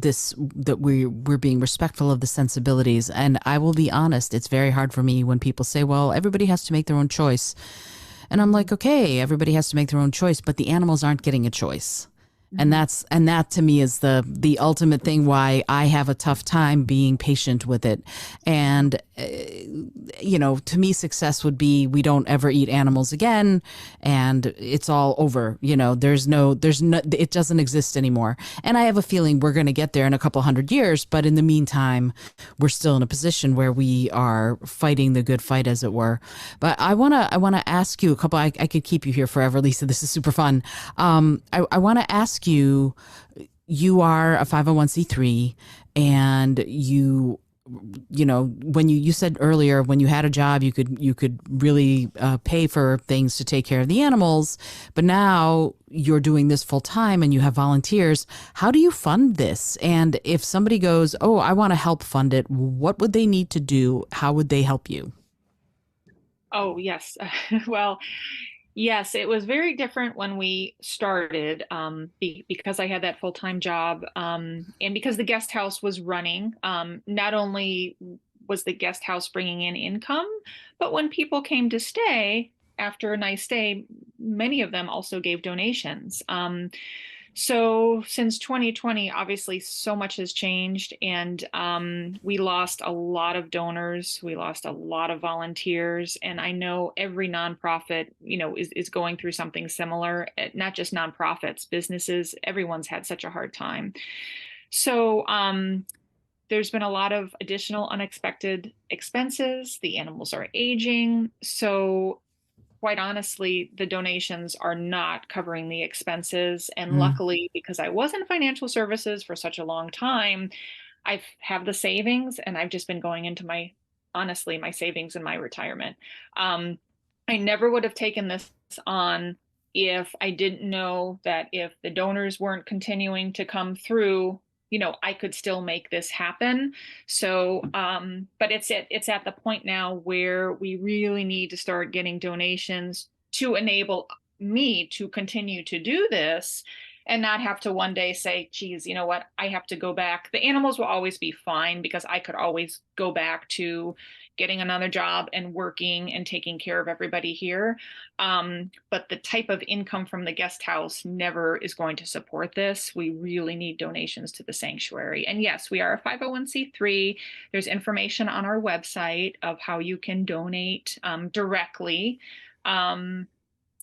that we're being respectful of the sensibilities. And I will be honest, it's very hard for me when people say, well, everybody has to make their own choice. And I'm Mhm. like, okay, everybody has to make their own choice, but the animals aren't getting a choice. And Mhm. that to me is the ultimate thing why I have a tough time being patient with it. And to me, success would be we don't ever eat animals again, and it's all over. It doesn't exist anymore. And I have a feeling we're going to get there in a couple hundred years, but in the meantime, we're still in a position where we are fighting the good fight, as it were. But I wanna ask you a couple. I could keep you here forever, Lisa. This is super fun. I want to ask you. You are a 501(c)(3), and when you said earlier when you had a job you could really pay for things to take care of the animals, but now you're doing this full time and you have volunteers. How do you fund this? And if somebody goes, oh, I want to help fund it, what would they need to do? How would they help you? Oh, yes. Well, yes, it was very different when we started, because I had that full-time job, and because the guest house was running. Not only was the guest house bringing in income, but when people came to stay after a nice day, many of them also gave donations. So since 2020, obviously so much has changed, and we lost a lot of donors, we lost a lot of volunteers, and I know every nonprofit, is going through something similar. Not just nonprofits, businesses, everyone's had such a hard time. So there's been a lot of additional unexpected expenses. The animals are aging, so quite honestly, the donations are not covering the expenses. And Mm. luckily, because I was in financial services for such a long time, I have the savings, and I've just been going into honestly, my savings and my retirement. Um, I never would have taken this on if I didn't know that if the donors weren't continuing to come through, I could still make this happen. So, but it's at the point now where we really need to start getting donations to enable me to continue to do this and not have to one day say, geez, you know what, I have to go back. The animals will always be fine because I could always go back to getting another job and working and taking care of everybody here. But the type of income from the guest house never is going to support this. We really need donations to the sanctuary. And yes, we are a 501c3. There's information on our website of how you can donate directly.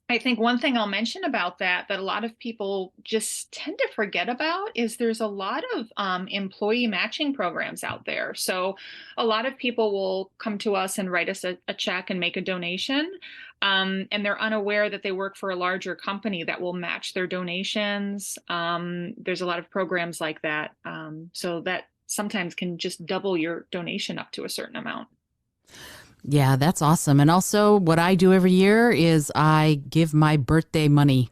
I think one thing I'll mention about that a lot of people just tend to forget about is there's a lot of employee matching programs out there. So a lot of people will come to us and write us a check and make a donation. And they're unaware that they work for a larger company that will match their donations. There's a lot of programs like that. So that sometimes can just double your donation up to a certain amount. Yeah, that's awesome. And also, what I do every year is I give my birthday money.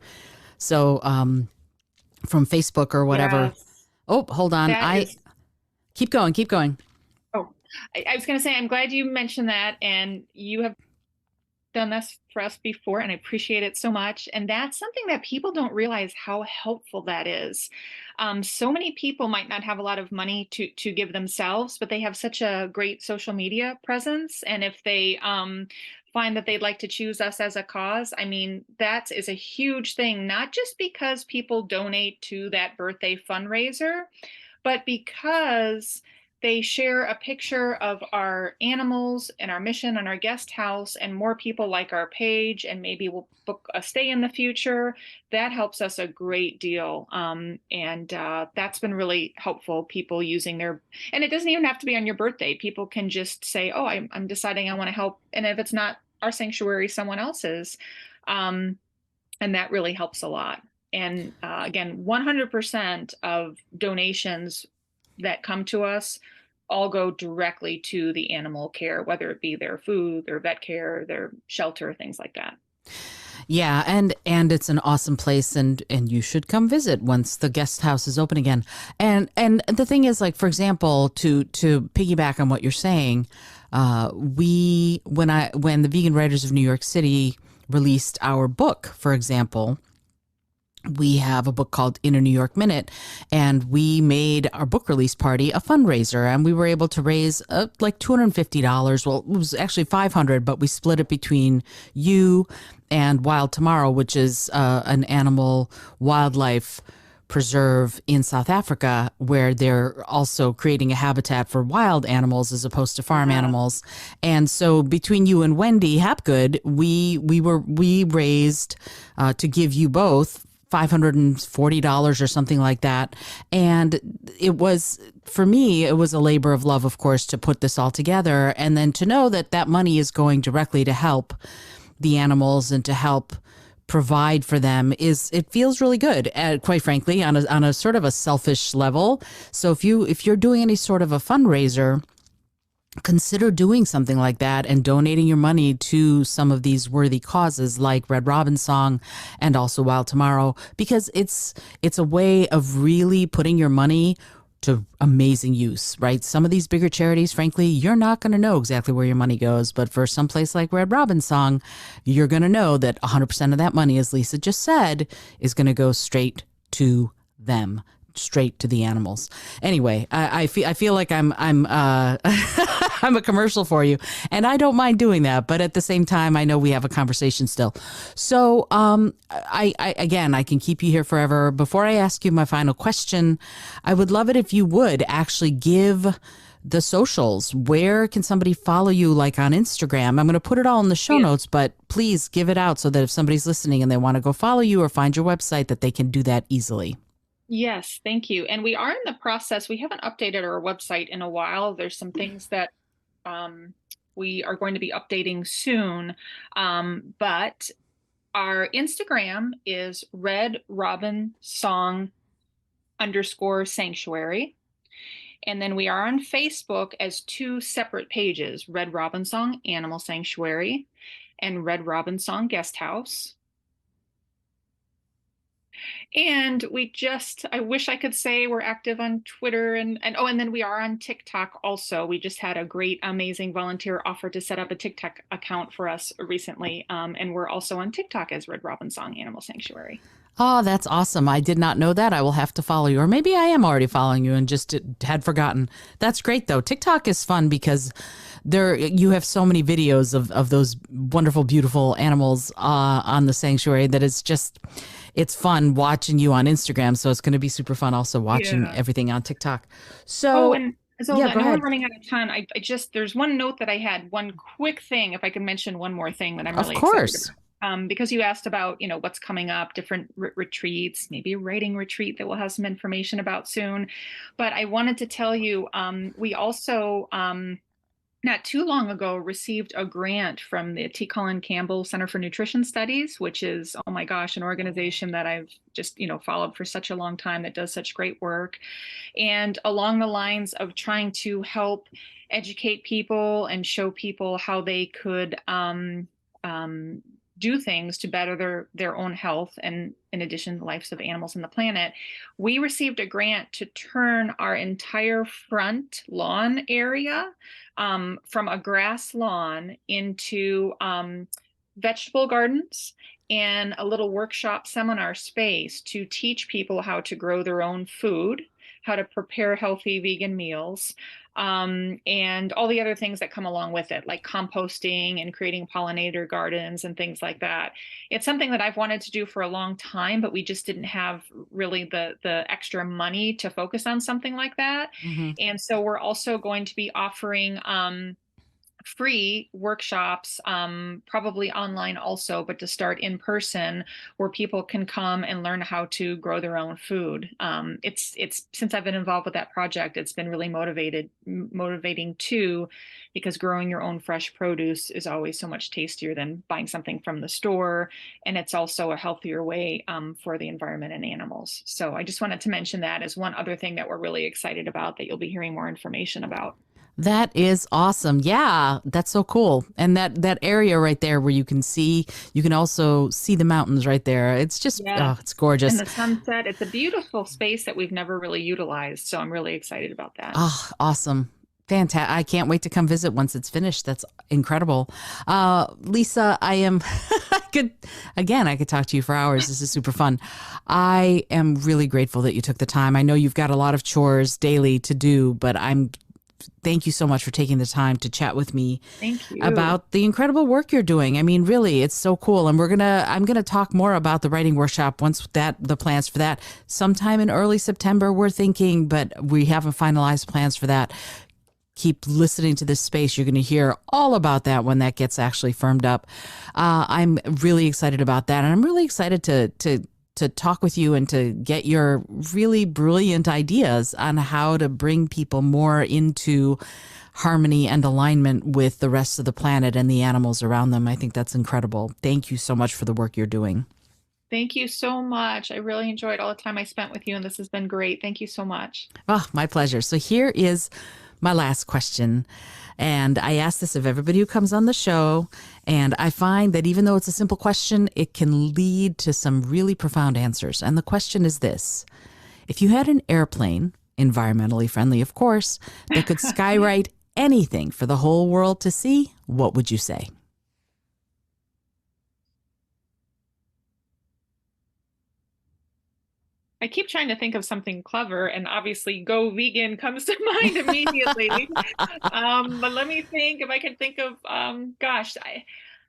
So, from Facebook or whatever. Yes, Oh, hold on. that I is. keep going, keep going. Oh, I was going to say, I'm glad you mentioned that, and you have done this for us before, and I appreciate it so much. And that's something that people don't realize how helpful that is. So many people might not have a lot of money to give themselves, but they have such a great social media presence. And if they find that they'd like to choose us as a cause, I mean, that is a huge thing, not just because people donate to that birthday fundraiser, but because they share a picture of our animals and our mission and our guest house, and more people like our page, and maybe we'll book a stay in the future. That helps us a great deal. And that's been really helpful. People using and it doesn't even have to be on your birthday. People can just say, oh, I'm deciding I want to help. And if it's not our sanctuary, someone else's. Um, and that really helps a lot. And again, 100% of donations that come to us all go directly to the animal care, whether it be their food, their vet care, their shelter, things like that. Yeah, and it's an awesome place, and you should come visit once the guest house is open again. And the thing is, like, for example, to piggyback on what you're saying, we when the Vegan Writers of New York City released our book, for example, we have a book called Inner New York Minute, and we made our book release party a fundraiser, and we were able to raise like $250. Well, it was actually 500, but we split it between you and Wild Tomorrow, which is an animal wildlife preserve in South Africa, where they're also creating a habitat for wild animals as opposed to farm animals. And so between you and Wendy Hapgood, we raised to give you both $540 or something like that. And it was, for me, it was a labor of love, of course, to put this all together. And then to know that that money is going directly to help the animals and to help provide for them it feels really good, quite frankly, on a sort of a selfish level. So if you're doing any sort of a fundraiser, consider doing something like that and donating your money to some of these worthy causes like Red Robin Song and also Wild Tomorrow, because it's a way of really putting your money to amazing use, right? Some of these bigger charities, frankly, you're not going to know exactly where your money goes. But for some place like Red Robin Song, you're going to know that 100% of that money, as Lisa just said, is going to go straight to them, straight to the animals. Anyway, I feel like I'm I'm a commercial for you, and I don't mind doing that. But at the same time, I know we have a conversation still. So I again, I can keep you here forever. Before I ask you my final question, I would love it if you would actually give the socials. Where can somebody follow you, like on Instagram? I'm going to put it all in the show notes, but please give it out so that if somebody's listening and they want to go follow you or find your website, that they can do that easily. Yes, thank you. And we are in the process. We haven't updated our website in a while. There's some things that we are going to be updating soon. But our Instagram is Red Robin Song _sanctuary. And then we are on Facebook as two separate pages, Red Robin Song Animal Sanctuary and Red Robin Song Guest House. And I wish I could say we're active on Twitter and then we are on TikTok also. We just had a great, amazing volunteer offer to set up a TikTok account for us recently. And we're also on TikTok as Red Robin Song Animal Sanctuary. Oh, that's awesome. I did not know that. I will have to follow you. Or maybe I am already following you and just had forgotten. That's great, though. TikTok is fun because you have so many videos of those wonderful, beautiful animals on the sanctuary that it's fun watching you on Instagram. So it's going to be super fun also watching everything on TikTok. So, and Izolda, I know we're running out of time. There's one note that I had, one quick thing, if I could mention one more thing that I'm really excited about. Because you asked about, what's coming up, different retreats, maybe a writing retreat that we'll have some information about soon. But I wanted to tell you, we also, not too long ago, received a grant from the T. Colin Campbell Center for Nutrition Studies, which is, oh my gosh, an organization that I've just, followed for such a long time that does such great work. And along the lines of trying to help educate people and show people how they could, do things to better their own health, and in addition, the lives of animals on the planet, we received a grant to turn our entire front lawn area from a grass lawn into vegetable gardens and a little workshop seminar space to teach people how to grow their own food, how to prepare healthy vegan meals, and all the other things that come along with it, like composting and creating pollinator gardens and things like that. It's something that I've wanted to do for a long time, but we just didn't have really the extra money to focus on something like that. Mm-hmm. And so we're also going to be offering free workshops, probably online also, but to start in person, where people can come and learn how to grow their own food. It's since I've been involved with that project, it's been really motivating too, because growing your own fresh produce is always so much tastier than buying something from the store, and it's also a healthier way for the environment and animals. So I just wanted to mention that as one other thing that we're really excited about, that you'll be hearing more information about. That is awesome. Yeah, that's so cool. And that area right there where you can also see the mountains right there. It's just, it's gorgeous. And the sunset, it's a beautiful space that we've never really utilized. So I'm really excited about that. Oh, awesome. Fantastic. I can't wait to come visit once it's finished. That's incredible. Lisa, I could talk to you for hours. This is super fun. I am really grateful that you took the time. I know you've got a lot of chores daily to do, but thank you so much for taking the time to chat with me about the incredible work you're doing. I mean, really, it's so cool. And I'm going to talk more about the writing workshop once the plans for that sometime in early September, we're thinking, but we haven't finalized plans for that. Keep listening to this space. You're going to hear all about that when that gets actually firmed up. I'm really excited about that. And I'm really excited to talk with you and to get your really brilliant ideas on how to bring people more into harmony and alignment with the rest of the planet and the animals around them. I think that's incredible. Thank you so much for the work you're doing. Thank you so much. I really enjoyed all the time I spent with you, and this has been great. Thank you so much. Oh, my pleasure. So here is my last question. And I ask this of everybody who comes on the show. And I find that even though it's a simple question, it can lead to some really profound answers. And the question is this: if you had an airplane, environmentally friendly, of course, that could skywrite anything for the whole world to see, what would you say? I keep trying to think of something clever, and obviously go vegan comes to mind immediately. But let me think if I can think of, gosh,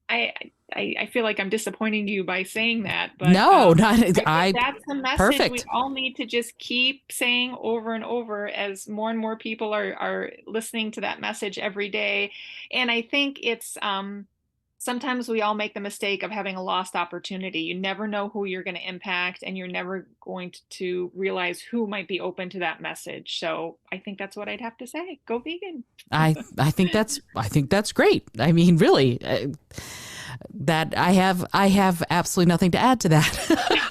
I, I feel like I'm disappointing you by saying that, but No, not I think I. that's the message we Perfect. all need to just keep saying over and over as more and more people are listening to that message every day. And I think it's sometimes we all make the mistake of having a lost opportunity. You never know who you're going to impact, and you're never going to realize who might be open to that message. So I think that's what I'd have to say. Go vegan. I think that's great. I mean, really, that I have absolutely nothing to add to that.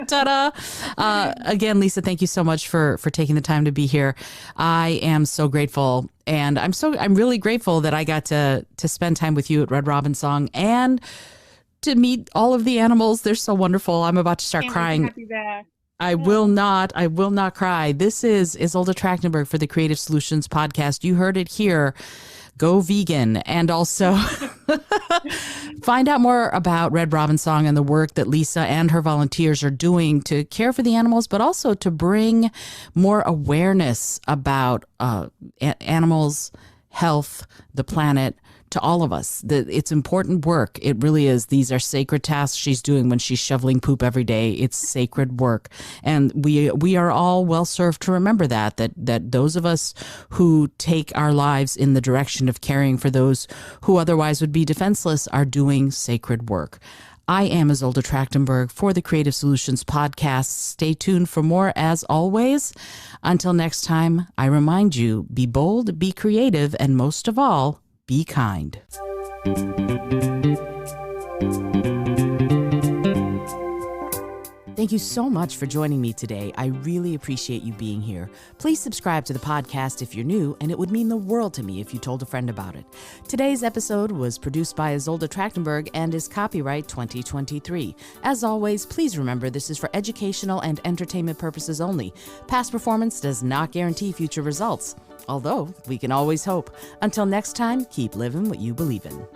Ta-da! Again, Lisa, thank you so much for taking the time to be here. I am so grateful, and I'm really grateful that I got to spend time with you at Red Robin Song and to meet all of the animals. They're so wonderful. I'm about to start Can't wait to crying. have you back. I will not cry. This is Izolda Trachtenberg for the Creative Solutions Podcast. You heard it here. Go vegan. And also find out more about Red Robin Song and the work that Lisa and her volunteers are doing to care for the animals, but also to bring more awareness about animals, health, the planet, to all of us. It's important work. It really is. These are sacred tasks she's doing when she's shoveling poop every day. It's sacred work. And we are all well served to remember that those of us who take our lives in the direction of caring for those who otherwise would be defenseless are doing sacred work. I am Izolda Trachtenberg for the Creative Solutions Podcast. Stay tuned for more as always. Until next time, I remind you, be bold, be creative, and most of all, be kind. Thank you so much for joining me today. I really appreciate you being here. Please subscribe to the podcast if you're new, and it would mean the world to me if you told a friend about it. Today's episode was produced by Izolda Trachtenberg and is copyright 2023. As always, please remember this is for educational and entertainment purposes only. Past performance does not guarantee future results, although we can always hope. Until next time, keep living what you believe in.